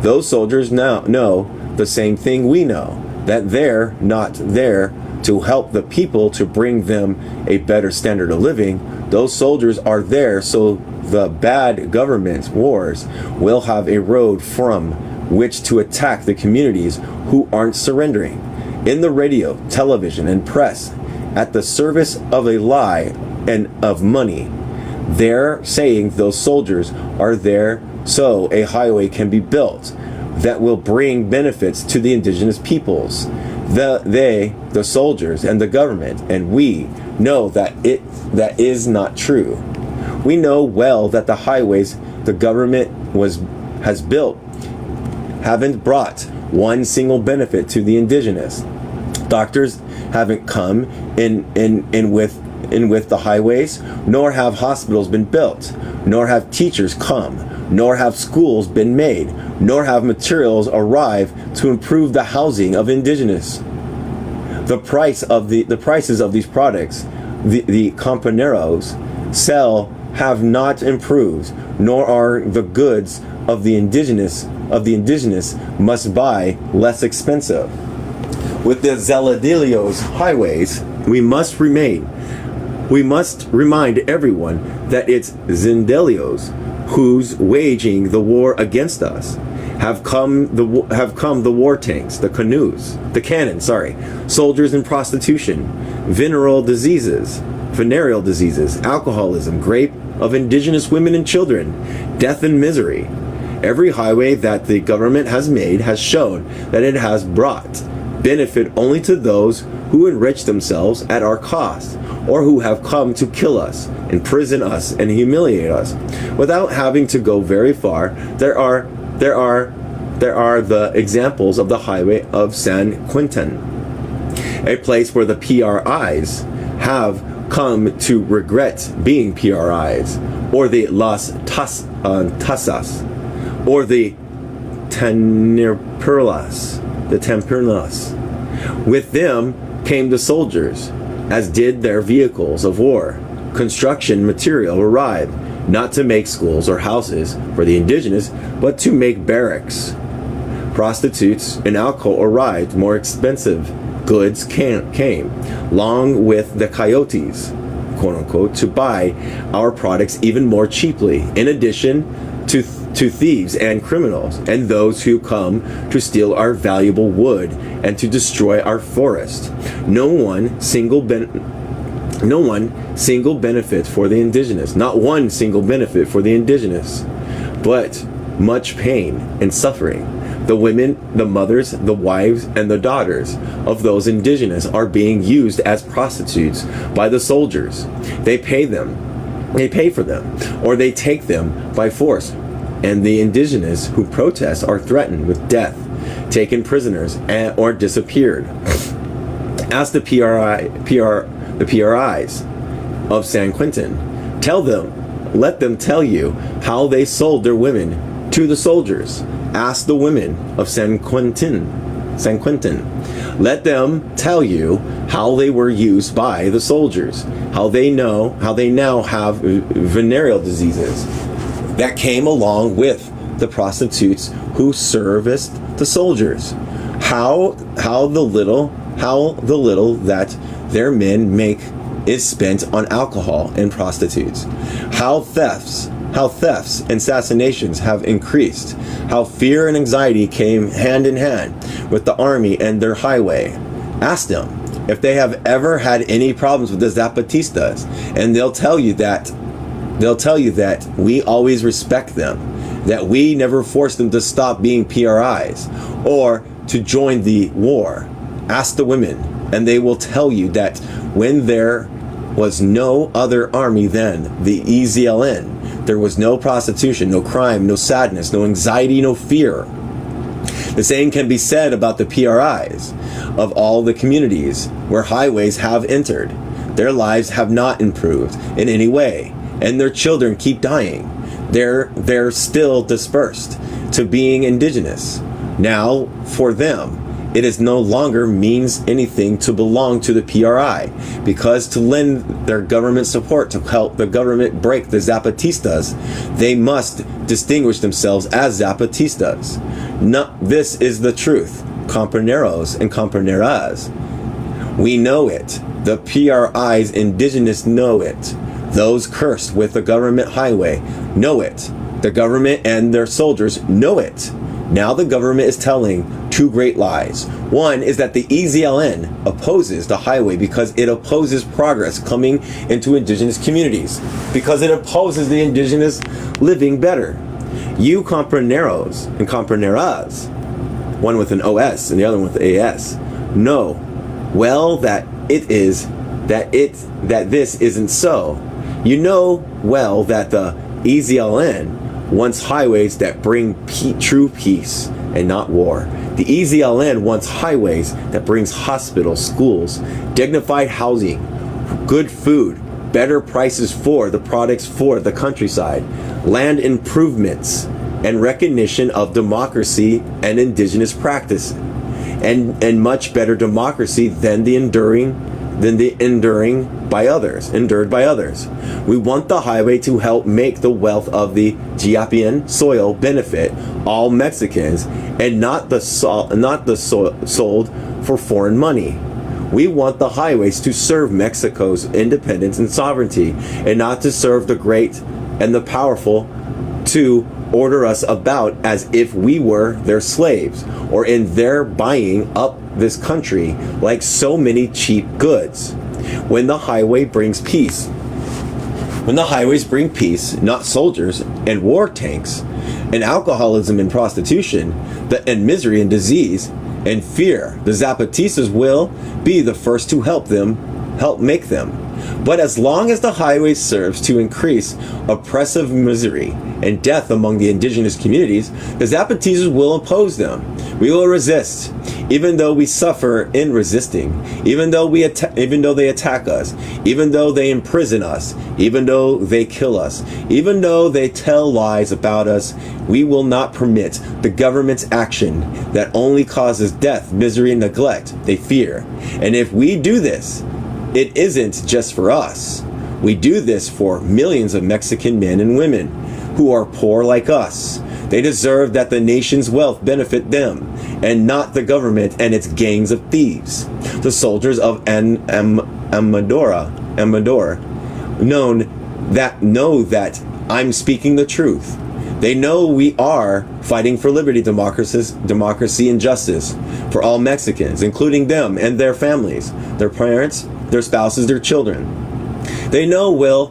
Those soldiers now know the same thing we know, that they're not there to help the people to bring them a better standard of living. Those soldiers are there so the bad government wars will have a road from which to attack the communities who aren't surrendering. In the radio, television, and press, at the service of a lie and of money, they're saying those soldiers are there so a highway can be built that will bring benefits to the indigenous peoples. The soldiers and the government and we know that that is not true. We know well that the highways the government has built haven't brought one single benefit to the indigenous. Doctors haven't come in with the highways, nor have hospitals been built, nor have teachers come, nor have schools been made, nor have materials arrive to improve the housing of indigenous. The prices of these products the compañeros sell have not improved, nor are the goods of the indigenous must buy less expensive. With the Zeladilio's highways, we must remind everyone that it's Zindelios who's waging the war against us. Have come the war tanks, the cannons, soldiers in prostitution, venereal diseases, alcoholism, rape of indigenous women and children, death and misery. Every highway that the government has made has shown that it has brought benefit only to those who enrich themselves at our cost, or who have come to kill us, imprison us, and humiliate us. Without having to go very far, there are the examples of the highway of San Quintin, a place where the PRIs have come to regret being PRIs, or the Las Tasas, or the Temperlas. With them came the soldiers, as did their vehicles of war. Construction material arrived, not to make schools or houses for the indigenous, but to make barracks. Prostitutes and alcohol arrived, more expensive goods came, along with the coyotes, quote unquote, to buy our products even more cheaply, in addition to thieves and criminals, and those who come to steal our valuable wood and to destroy our forest. No one single benefit for the indigenous, not one single benefit for the indigenous, but much pain and suffering. The women, the mothers, the wives, and the daughters of those indigenous are being used as prostitutes by the soldiers. They pay for them, or they take them by force. And the indigenous who protest are threatened with death, taken prisoners, or disappeared. Ask the PRIs of San Quintin. Let them tell you how they sold their women to the soldiers. Ask the women of San Quintin. Let them tell you how they were used by the soldiers, how they now have venereal diseases that came along with the prostitutes who serviced the soldiers. How the little that their men make is spent on alcohol and prostitutes. How thefts and assassinations have increased. How fear and anxiety came hand in hand with the army and their highway. Ask them if they have ever had any problems with the Zapatistas, and they'll tell you that we always respect them, that we never forced them to stop being PRIs or to join the war. Ask the women, and they will tell you that when there was no other army than the EZLN, there was no prostitution, no crime, no sadness, no anxiety, no fear. The same can be said about the PRIs of all the communities where highways have entered. Their lives have not improved in any way, and their children keep dying. They're still dispersed to being indigenous. Now, for them, it is no longer means anything to belong to the PRI, because to lend their government support to help the government break the Zapatistas, they must distinguish themselves as Zapatistas. This is the truth, compañeros and compañeras. We know it. The PRI's indigenous know it. Those cursed with the government highway know it. The government and their soldiers know it. Now the government is telling two great lies. One is that the EZLN opposes the highway because it opposes progress coming into indigenous communities, because it opposes the indigenous living better. You compañeros and compañeras, one with an OS and the other one with AS, know well that this isn't so. You know well that the EZLN wants highways that bring true peace and not war. The EZLN wants highways that brings hospitals, schools, dignified housing, good food, better prices for the products for the countryside, land improvements, and recognition of democracy and indigenous practice, and much better democracy than the endured by others. We want the highway to help make the wealth of the Chiapian soil benefit all Mexicans, and not the sold for foreign money. We want the highways to serve Mexico's independence and sovereignty, and not to serve the great and the powerful to order us about as if we were their slaves, or in their buying up this country like so many cheap goods. When the highways bring peace, not soldiers and war tanks, and alcoholism and prostitution, and misery and disease and fear, the Zapatistas will be the first to help make them. But as long as the highway serves to increase oppressive misery and death among the indigenous communities, the Zapatistas will oppose them. We will resist, even though we suffer in resisting, even though they attack us, even though they imprison us, even though they kill us, even though they tell lies about us. We will not permit the government's action that only causes death, misery, and neglect they fear. And if we do this, it isn't just for us. We do this for millions of Mexican men and women who are poor like us. They deserve that the nation's wealth benefit them, and not the government and its gangs of thieves. The soldiers of Amador know that I'm speaking the truth. They know we are fighting for liberty, democracy, and justice for all Mexicans, including them and their families, their parents, their spouses, their children. They know well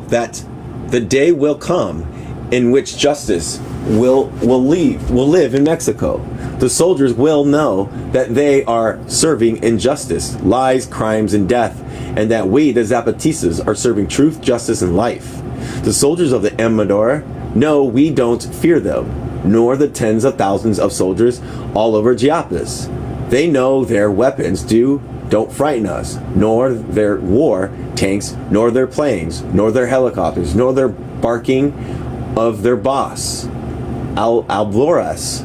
that the day will come in which justice will live in Mexico. The soldiers will know that they are serving injustice, lies, crimes, and death, and that we, the Zapatistas, are serving truth, justice, and life. The soldiers of the Amador know we don't fear them, nor the tens of thousands of soldiers all over Chiapas. They know their weapons don't frighten us, nor their war tanks, nor their planes, nor their helicopters, nor their barking of their boss, Alboras.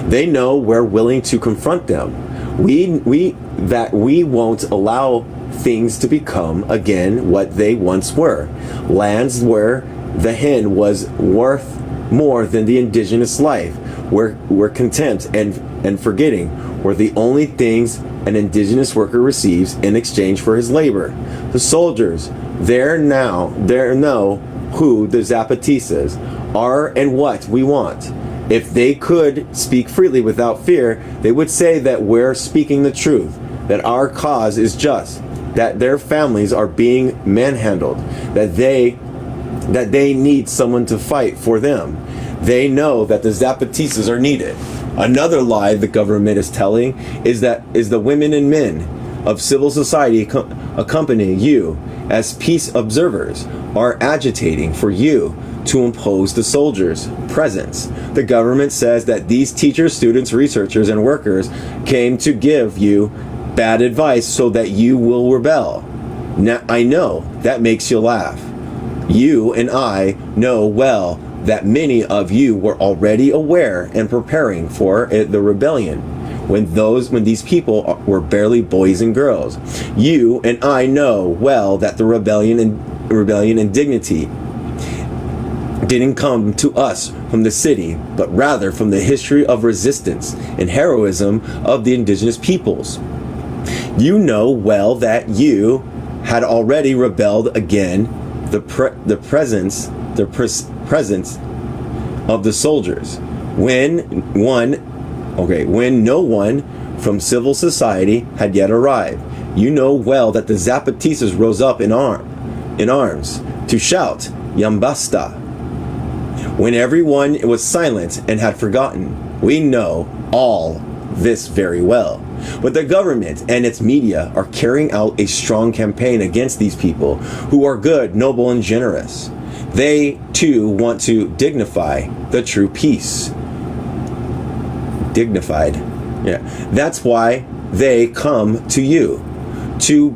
They know we're willing to confront them. We won't allow things to become again what they once were. Lands where the hen was worth more than the indigenous life, where contempt and forgetting were the only things an indigenous worker receives in exchange for his labor. The soldiers there know who the Zapatistas are and what we want. If they could speak freely without fear, they would say that we're speaking the truth, that our cause is just, that their families are being manhandled, that they need someone to fight for them. They know that the Zapatistas are needed. Another lie the government is telling is the women and men of civil society accompanying you as peace observers are agitating for you to impose the soldiers' presence. The government says that these teachers, students, researchers, and workers came to give you bad advice so that you will rebel. Now, I know that makes you laugh. You and I know well that many of you were already aware and preparing for the rebellion when these people were barely boys and girls. You and I know well that the rebellion and dignity didn't come to us from the city, but rather from the history of resistance and heroism of the indigenous peoples. You know well that you had already rebelled against the presence of the soldiers when no one from civil society had yet arrived. You know well that the Zapatistas rose up in arms to shout Yambasta when everyone was silent and had forgotten. We know all this very well. But the government and its media are carrying out a strong campaign against these people who are good, noble, and generous. They, too, want to dignify the true peace. Dignified. Yeah. That's why they come to you, to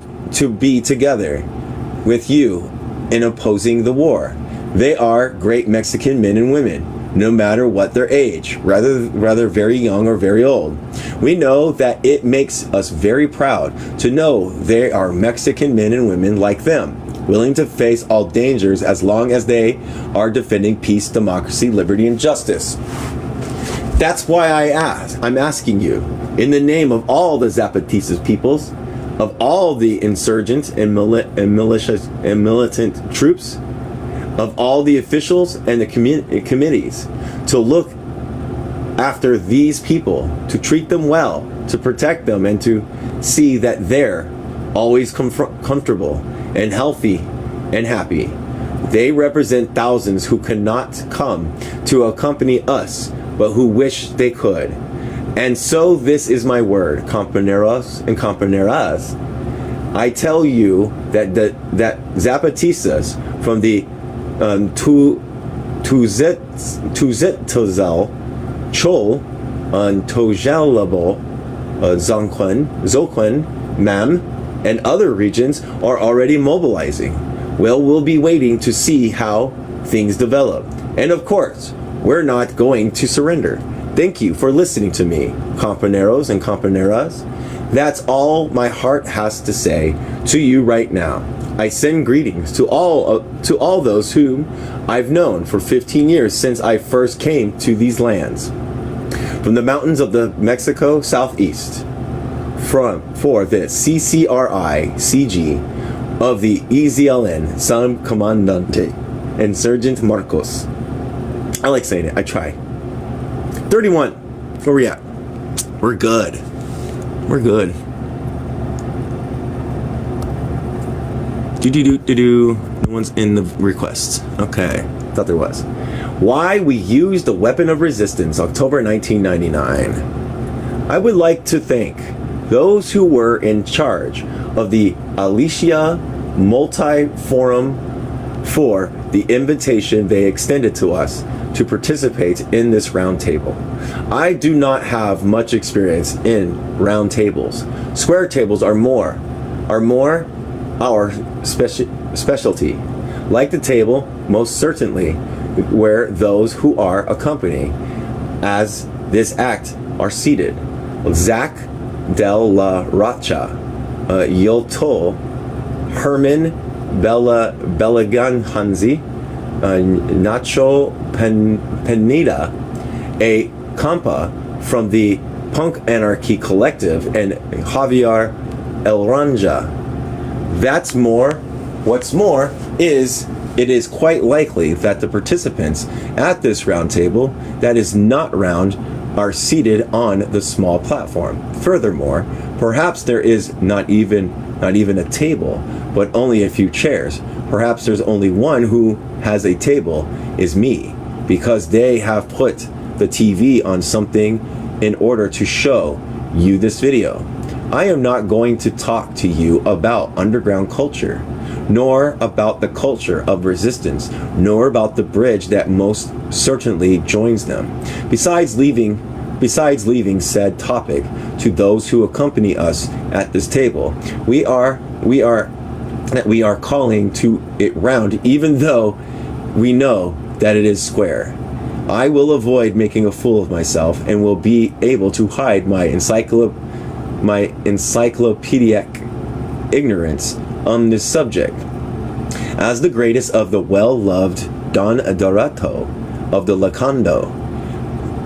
be together with you in opposing the war. They are great Mexican men and women, no matter what their age, rather very young or very old. We know that it makes us very proud to know they are Mexican men and women like them, willing to face all dangers as long as they are defending peace, democracy, liberty, and justice. That's why I'm asking you, in the name of all the Zapatistas peoples, of all the insurgents and militias and militant troops, of all the officials and the committees, to look after these people, to treat them well, to protect them, and to see that they're always comfortable and healthy and happy. They represent thousands who cannot come to accompany us, but who wish they could. And so this is my word, compañeros and compañeras. I tell you that Zapatistas from the Tuzetzel, Chol, Tojalabo, Zoquan, Mam, and other regions are already mobilizing. Well, we'll be waiting to see how things develop. And of course, we're not going to surrender. Thank you for listening to me, compañeros and compañeras. That's all my heart has to say to you right now. I send greetings to all those whom I've known for 15 years since I first came to these lands. From the mountains of the Mexico Southeast, for the CCRI-CG of the EZLN, San Comandante, and Sergeant Marcos. I like saying it, I try. 31, where we at? We're good. We're good. No one's in the requests. Okay, thought there was. Why we used the weapon of resistance, October 1999. I would like to thank those who were in charge of the Alicia Multi-Forum for the invitation they extended to us to participate in this round table. I do not have much experience in round tables. Square tables are more our specialty. Like the table, most certainly, where those who are accompanying as this act are seated. Zach Del La Rocha, Yolto, Herman Belaganhanzi, Nacho Penida, a compa from the Punk Anarchy Collective, and Javier Elranja. What's more is it is quite likely that the participants at this round table that is not round are seated on the small platform. Furthermore, perhaps there is not even a table, but only a few chairs. Perhaps there's only one who has a table, is me, because they have put the TV on something in order to show you this video. I am not going to talk to you about underground culture, nor about the culture of resistance, nor about the bridge that most certainly joins them. Besides leaving said topic to those who accompany us at this table, we are calling to it round even though we know that it is square. I will avoid making a fool of myself and will be able to hide my encyclopedic ignorance on this subject. As the greatest of the well-loved Don Adorato of the Lacondo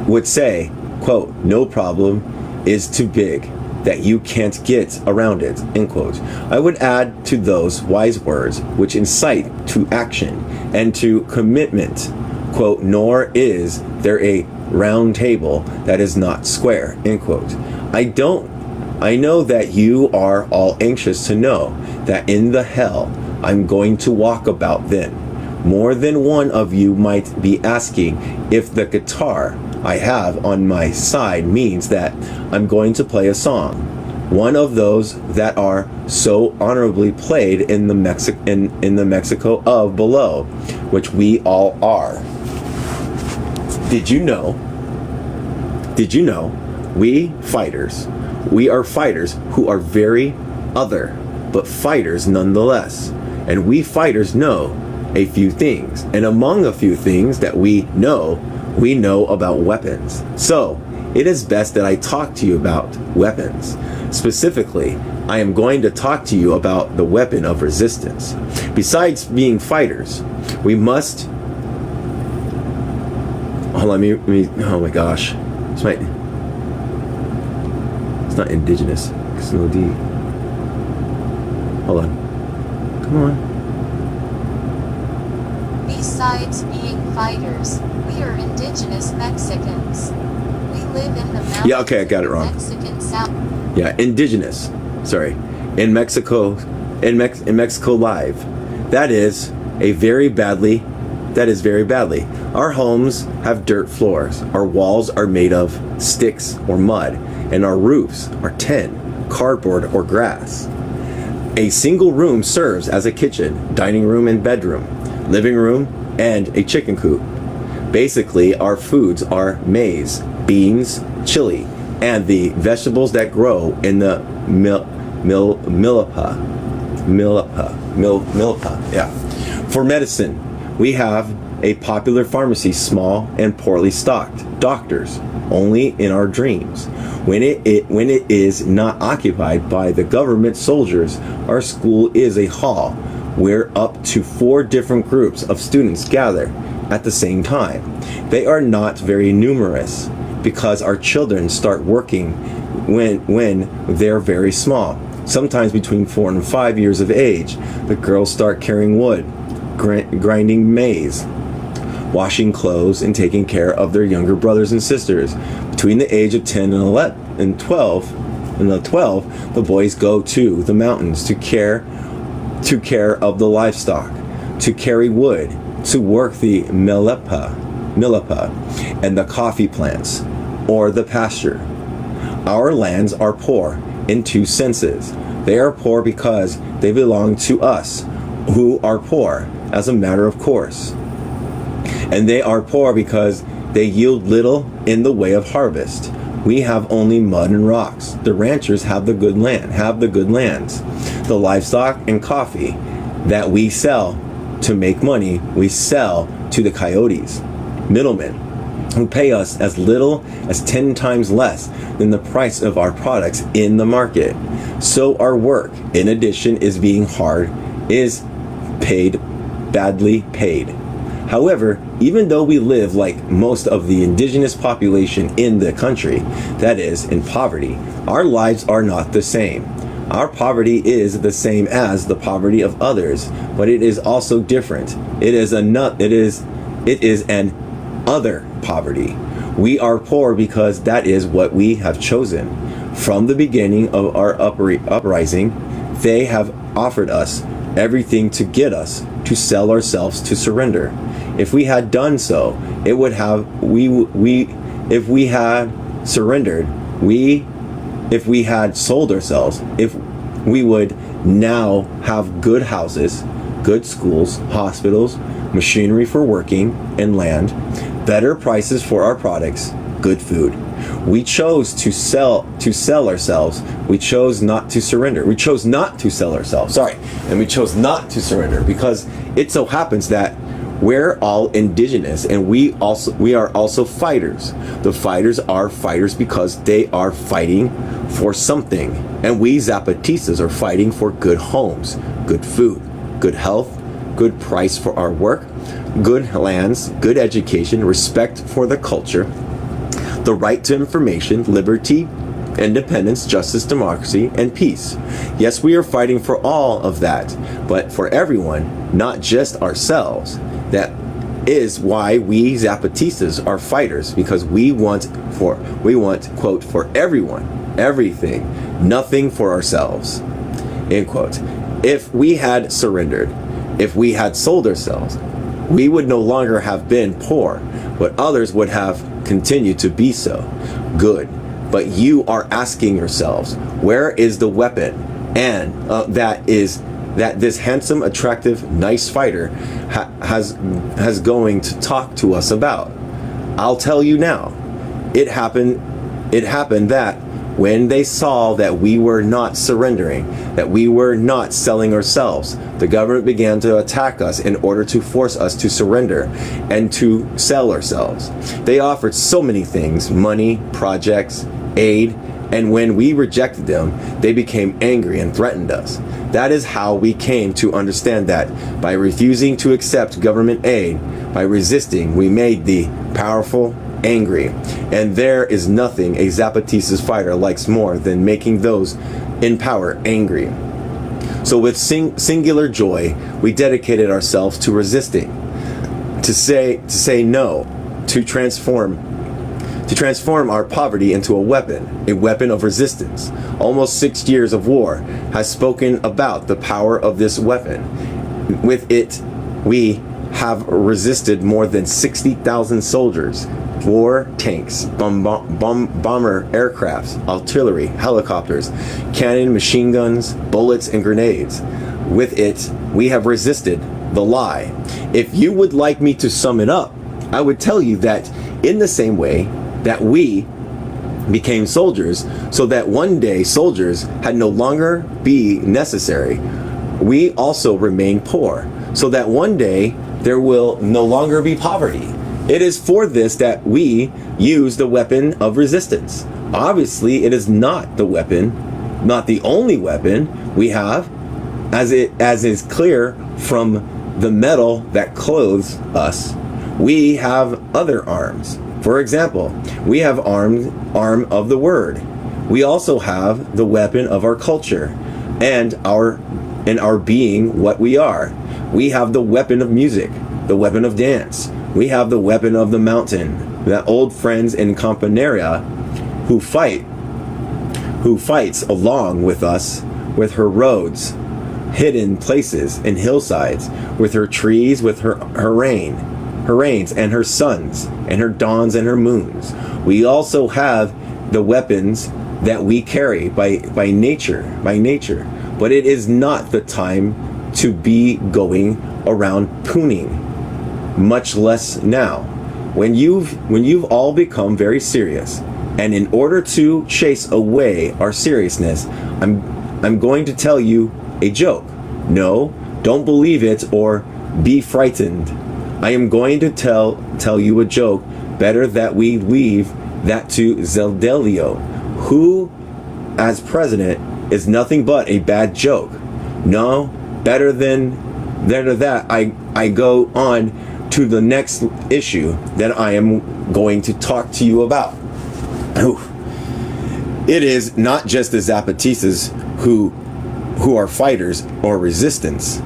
would say, quote, no problem is too big that you can't get around it, end quote. I would add to those wise words which incite to action and to commitment, quote, nor is there a round table that is not square, end quote. I know that you are all anxious to know that in the hell I'm going to walk about then. More than one of you might be asking if the guitar I have on my side means that I'm going to play a song, one of those that are so honorably played in the Mexico of below, which we all are. Did you know? We fighters. We are fighters who are very other, but fighters nonetheless. And we fighters know a few things. And among a few things that we know about weapons. So, it is best that I talk to you about weapons. Specifically, I am going to talk to you about the weapon of resistance. Besides being fighters, we must... Hold on, let me oh my gosh. It's not indigenous. It's no D. Hold on. Come on. Besides being fighters, we are indigenous Mexicans. We live in the mountains. Yeah, okay, I got it wrong. Mexican South. Yeah, indigenous. Sorry. In Mexico Live. That is very badly. Our homes have dirt floors. Our walls are made of sticks or mud, and our roofs are tin, cardboard, or grass. A single room serves as a kitchen, dining room and bedroom, living room, and a chicken coop. Basically, our foods are maize, beans, chili, and the vegetables that grow in the milpa. Yeah. For medicine, we have a popular pharmacy, small and poorly stocked. Doctors, only in our dreams. When it is not occupied by the government soldiers, our school is a hall where up to 4 different groups of students gather at the same time. They are not very numerous because our children start working when they're very small, sometimes between 4 and 5 years of age. The girls start carrying wood, grinding maize, washing clothes, and taking care of their younger brothers and sisters. Between the age of 10 and 12, the boys go to the mountains to care of the livestock, to carry wood, to work the milpa and the coffee plants, or the pasture. Our lands are poor in 2 senses. They are poor because they belong to us, who are poor as a matter of course. And they are poor because they yield little in the way of harvest. We have only mud and rocks. The ranchers have the good lands. The livestock and coffee that we sell to make money, we sell to the coyotes, middlemen, who pay us as little as 10 times less than the price of our products in the market. So our work, in addition, is badly paid. However, even though we live like most of the indigenous population in the country, that is, in poverty, our lives are not the same. Our poverty is the same as the poverty of others, but it is also different. It is an other poverty. We are poor because that is what we have chosen. From the beginning of our uprising, they have offered us everything to get us to sell ourselves to surrender. If we had done so, it would have if we had surrendered, if we had sold ourselves, if we would now have good houses, good schools, hospitals, machinery for working, and land, better prices for our products, good food. We chose to sell ourselves. We chose not to surrender. We chose not to sell ourselves. Sorry. And we chose not to surrender because it so happens that we're all indigenous and we are also fighters. The fighters are fighters because they are fighting for something. And we Zapatistas are fighting for good homes, good food, good health, good price for our work, good lands, good education, respect for the culture, the right to information, liberty, independence, justice, democracy, and peace. Yes, we are fighting for all of that, but for everyone, not just ourselves. That is why we Zapatistas are fighters, because we want, quote, for everyone, everything, nothing for ourselves, end quote. If we had surrendered, if we had sold ourselves, we would no longer have been poor, but others would have continued to be so. Good. But you are asking yourselves, where is the weapon? And that this handsome, attractive, nice fighter has going to talk to us about. I'll tell you now. It happened that when they saw that we were not surrendering, that we were not selling ourselves, the government began to attack us in order to force us to surrender and to sell ourselves. They offered so many things, money, projects, aid, and when we rejected them, they became angry and threatened us. That is how we came to understand that by refusing to accept government aid, by resisting, we made the powerful angry. And there is nothing a Zapatistas fighter likes more than making those in power angry. So with singular joy, we dedicated ourselves to resisting, to say no, to transform our poverty into a weapon of resistance. Almost 6 years of war has spoken about the power of this weapon. With it, we have resisted more than 60,000 soldiers, war tanks, bomber aircrafts, artillery, helicopters, cannon, machine guns, bullets, and grenades. With it, we have resisted the lie. If you would like me to sum it up, I would tell you that in the same way that we became soldiers, so that one day soldiers had no longer be necessary, we also remain poor, so that one day there will no longer be poverty. It is for this that we use the weapon of resistance. Obviously, it is not the weapon, not the only weapon we have, as is clear from the metal that clothes us. We have other arms. For example, we have arm of the word. We also have the weapon of our culture and our being what we are. We have the weapon of music, the weapon of dance. We have the weapon of the mountain, that old friends in Campanaria who fights along with us, with her roads, hidden places and hillsides, with her trees, with her rains and her suns and her dawns and her moons. We also have the weapons that we carry by nature, but it is not the time to be going around pooning, much less now, when you've all become very serious. And in order to chase away our seriousness, I'm going to tell you a joke. No, don't believe it or be frightened. I am going to tell you a joke. Better that we leave that to Zeldelio, who, as president, is nothing but a bad joke. No, better than that, I go on to the next issue that I am going to talk to you about. It is not just the Zapatistas who are fighters or resistance.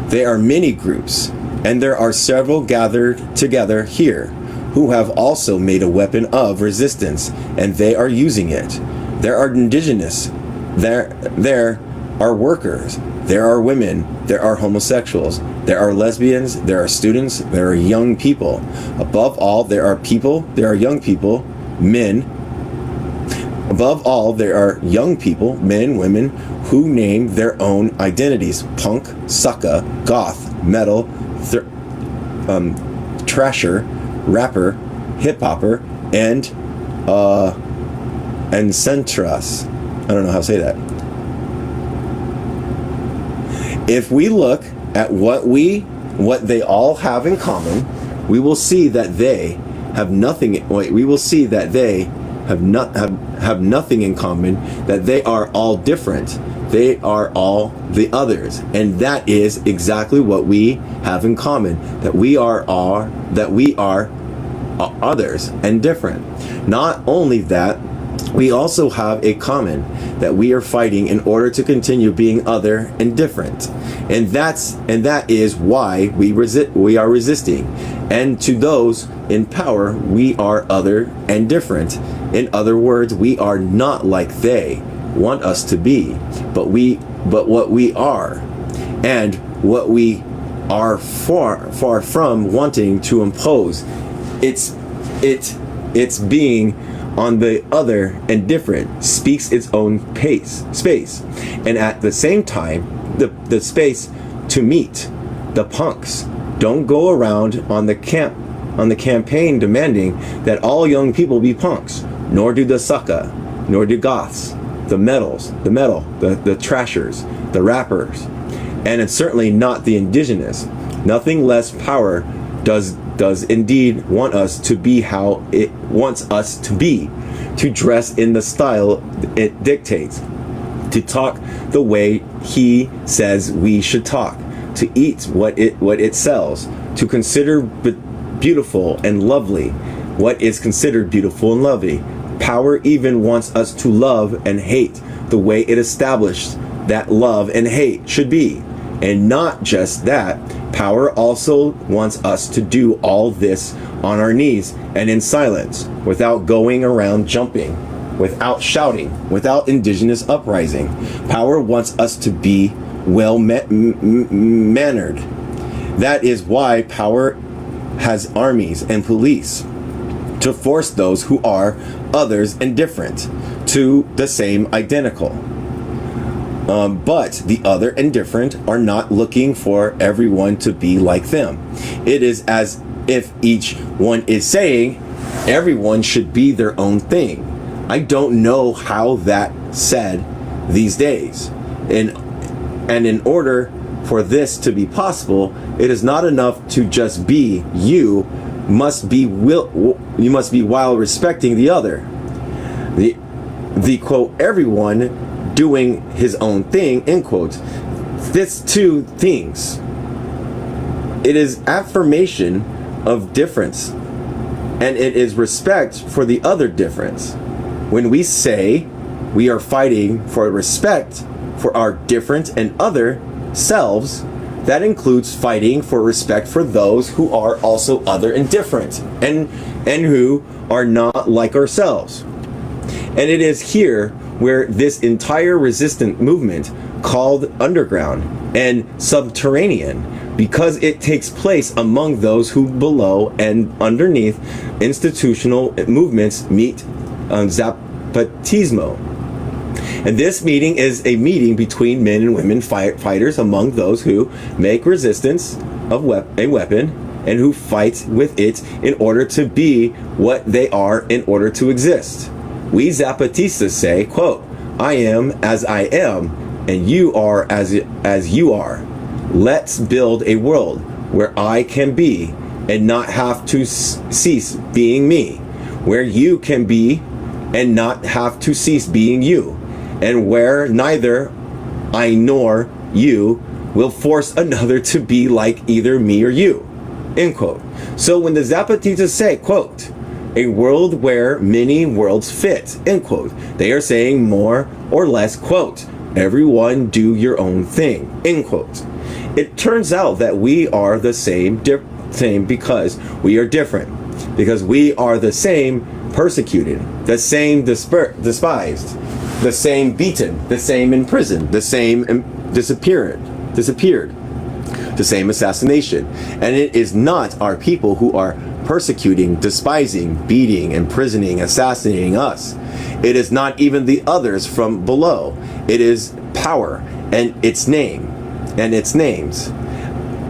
There are many groups, and there are several gathered together here who have also made a weapon of resistance, and they are using it. There are indigenous, there are workers, there are women, there are homosexuals, there are lesbians, there are students, there are young people. Above all, there are young people, men. Above all, there are young people, men, women, who name their own identities: punk, sucka, goth, metal, trasher, rapper, hip-hopper, and and centras. I don't know how to say that. If we look at what they all have in common, we will see that they have nothing. We will see that they have nothing in common. That they are all different. They are all the others, and that is exactly what we have in common. That we are others and different. Not only that, we also have a common that we are fighting in order to continue being other and different, and that is why we are resisting. And to those in power, we are other and different. In other words, we are not like they want us to be, but what we are, and what we are far from wanting to impose. It's being on the other and different speaks its own space, and at the same time, the space to meet the punks. Don't go around on the campaign demanding that all young people be punks, nor do the sucka, nor do goths, the metal, the trashers, the rappers, and it's certainly not the indigenous. Nothing less power does indeed want us to be how it wants us to be, to dress in the style it dictates, to talk the way he says we should talk, to eat what it sells, to consider beautiful and lovely what is considered beautiful and lovely. Power even wants us to love and hate the way it established that love and hate should be. And not just that, power also wants us to do all this on our knees and in silence, without going around jumping, without shouting, without indigenous uprising. Power wants us to be well mannered. That is why power has armies and police, to force those who are others and different to the same identical. But the other and different are not looking for everyone to be like them. It is as if each one is saying everyone should be their own thing. I don't know how that said these days. And in order for this to be possible, it is not enough to just be you. You must be while respecting the other. The quote, everyone doing his own thing, end quote. This two things. It is affirmation of difference, and it is respect for the other difference. When we say we are fighting for respect for our different and other selves, that includes fighting for respect for those who are also other and different, and who are not like ourselves. And it is here where this entire resistant movement, called underground and subterranean, because it takes place among those who below and underneath institutional movements meet Zapatismo. And this meeting is a meeting between men and women fighters among those who make resistance of a weapon and who fight with it in order to be what they are in order to exist. We Zapatistas say, quote, I am as I am, and you are as you are. Let's build a world where I can be and not have to cease being me, where you can be and not have to cease being you, and where neither I nor you will force another to be like either me or you, end quote. So when the Zapatistas say, quote, a world where many worlds fit, end quote, they are saying more or less, quote, everyone do your own thing, end quote. It turns out that we are the same because we are different, because we are the same persecuted, the same despised, the same beaten, the same imprisoned, the same disappeared, the same assassination. And it is not our people who are persecuting, despising, beating, imprisoning, assassinating us. It is not even the others from below. It is power and its name and its names.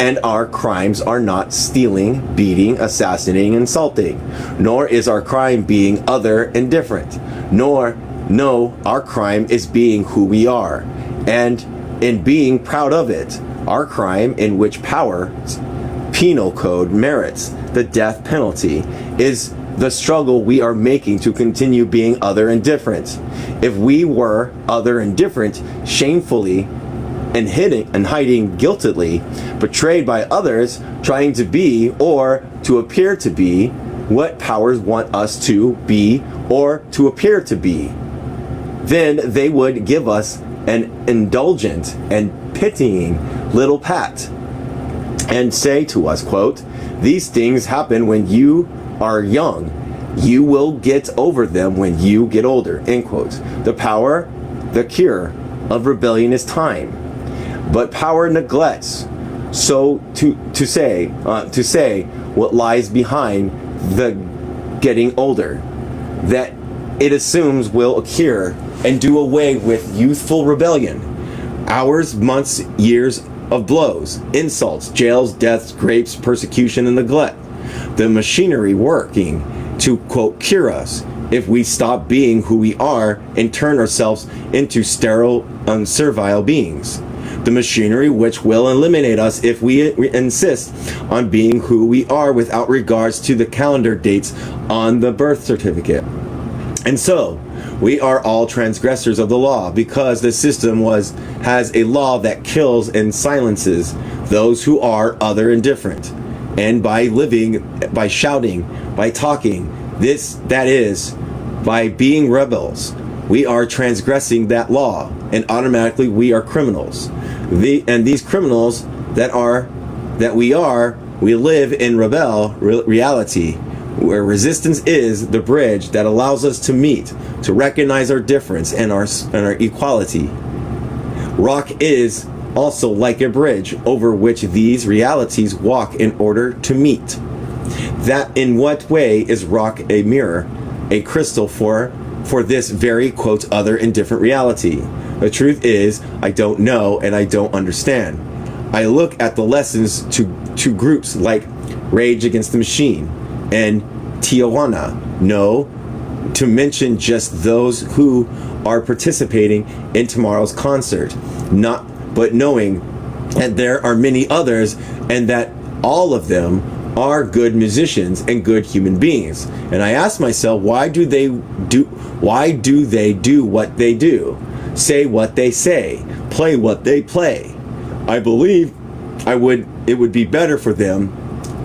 And our crimes are not stealing, beating, assassinating, insulting. Nor is our crime being other and different. Nor No, our crime is being who we are, and in being proud of it. Our crime, in which power's penal code merits the death penalty, is the struggle we are making to continue being other and different. If we were other and different, shamefully and hiding guiltily, betrayed by others, trying to be or to appear to be what powers want us to be or to appear to be, then they would give us an indulgent and pitying little pat and say to us, quote, "These things happen when you are young. You will get over them when you get older," end quote. The cure of rebellion is time. But power neglects so to say what lies behind the getting older, that it assumes will cure and do away with youthful rebellion. Hours, months, years of blows, insults, jails, deaths, grapes, persecution, and neglect. The machinery working to, quote, cure us if we stop being who we are and turn ourselves into sterile, unservile beings. The machinery which will eliminate us if we insist on being who we are without regards to the calendar dates on the birth certificate. And so, we are all transgressors of the law, because the system has a law that kills and silences those who are other and different. And by living, by shouting, by talking, that is, by being rebels, we are transgressing that law, and automatically we are criminals. And these criminals we live in reality, where resistance is the bridge that allows us to meet, to recognize our difference and our equality. Rock is also like a bridge over which these realities walk in order to meet. That in what way is rock a mirror, a crystal for this very, quote, other and different reality? The truth is, I don't know and I don't understand. I look at the lessons to groups like Rage Against the Machine and Tijuana, to mention just those who are participating in tomorrow's concert, but knowing that there are many others and that all of them are good musicians and good human beings. And I ask myself, why do they do what they do, say what they say, play what they play? I believe it would be better for them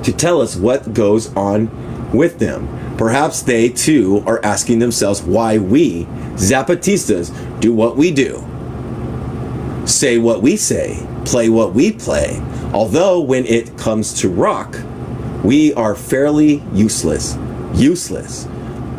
to tell us what goes on with them. Perhaps they too are asking themselves why we, Zapatistas, do what we do, say what we say, play what we play, although when it comes to rock, we are fairly useless.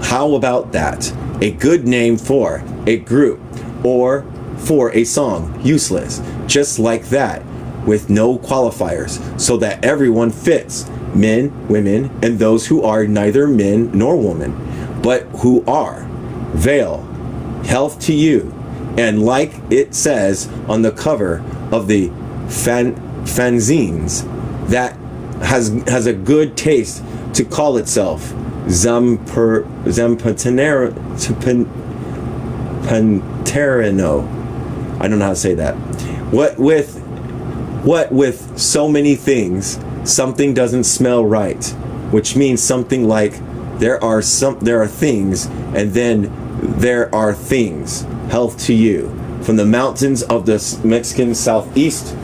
How about that? A good name for a group or for a song, useless. Just like that, with no qualifiers, so that everyone fits, men, women, and those who are neither men nor women, but who are. Veil, health to you. And like it says on the cover of the fanzines, that has a good taste to call itself Zampanterino. I don't know how to say that. What with so many things, something doesn't smell right, which means something like there are things, and then there are things. Health to you. From the mountains of the Mexican Southeast,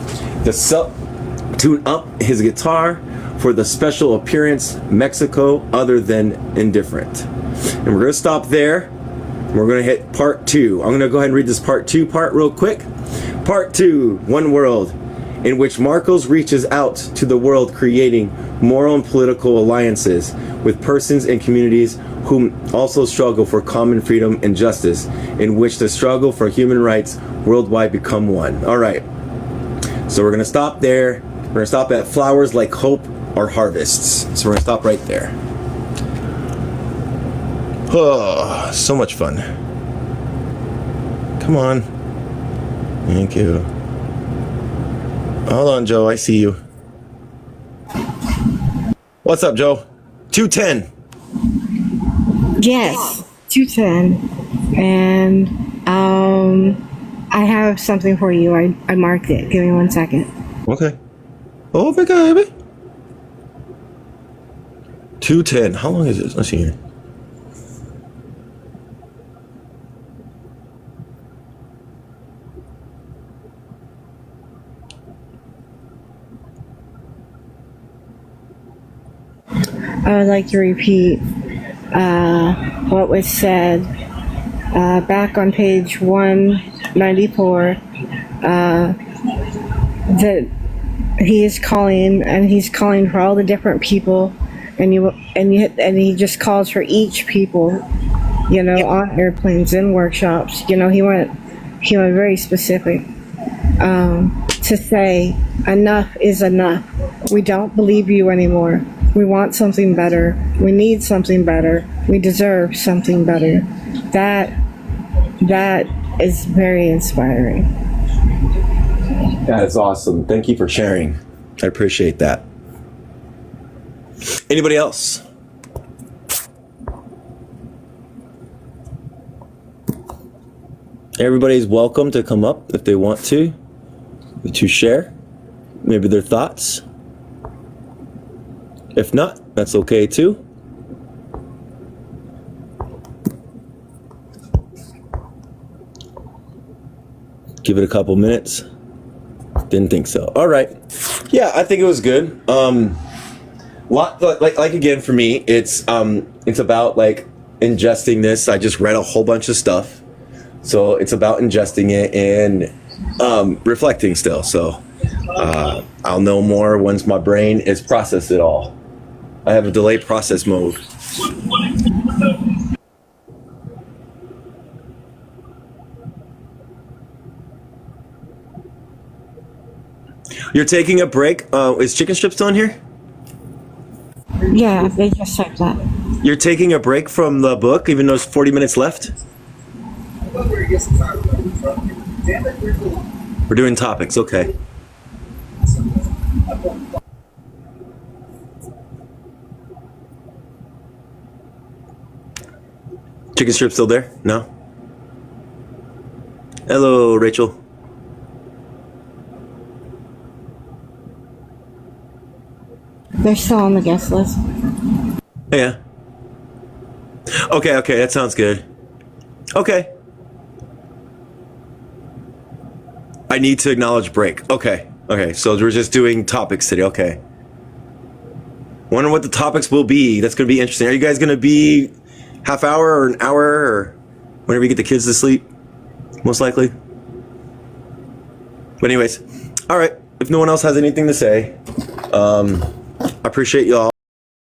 tune up his guitar for the special appearance, Mexico other than indifferent. And we're going to stop there. We're going to hit part 2. I'm going to go ahead and read this part 2 real quick. Part 2, One World, in which Marcos reaches out to the world, creating moral and political alliances with persons and communities whom also struggle for common freedom and justice, in which the struggle for human rights worldwide become one. All right. So we're going to stop there. We're going to stop at flowers like hope are harvests. So we're going to stop right there. Oh, so much fun. Come on. Thank you. Hold on, Joe. I see you. What's up, Joe? 210. Yes. 210. And I have something for you. I marked it. Give me 1 second. Okay. Oh my god, baby. 210. How long is this? Let's see here. I would like to repeat what was said back on page 194, that he is calling, and he's calling for all the different people, and he just calls for each people, on airplanes and workshops. He went very specific to say enough is enough. We don't believe you anymore. We want something better. We need something better. We deserve something better. That is very inspiring. That is awesome. Thank you for sharing. I appreciate that. Anybody else? Everybody's welcome to come up if they want to share maybe their thoughts. If not, that's okay too. Give it a couple minutes. Didn't think so. All right. Yeah, I think it was good. Like again, for me, it's about like ingesting this. I just read a whole bunch of stuff, so it's about ingesting it and reflecting still. So I'll know more once my brain is processed it all. I have a delay process mode. You're taking a break. Is Chicken Strip still in here? Yeah, they just said that. You're taking a break from the book, even though there's 40 minutes left? We're doing topics, okay. Chicken Strip still there? No? Hello, Rachel. They're still on the guest list. Yeah. Okay, that sounds good. Okay. I need to acknowledge break. Okay, so we're just doing topics today, okay. Wonder what the topics will be. That's going to be interesting. Are you guys going to be half hour or an hour or whenever you get the kids to sleep? Most likely. But anyways, all right. If no one else has anything to say, I appreciate y'all.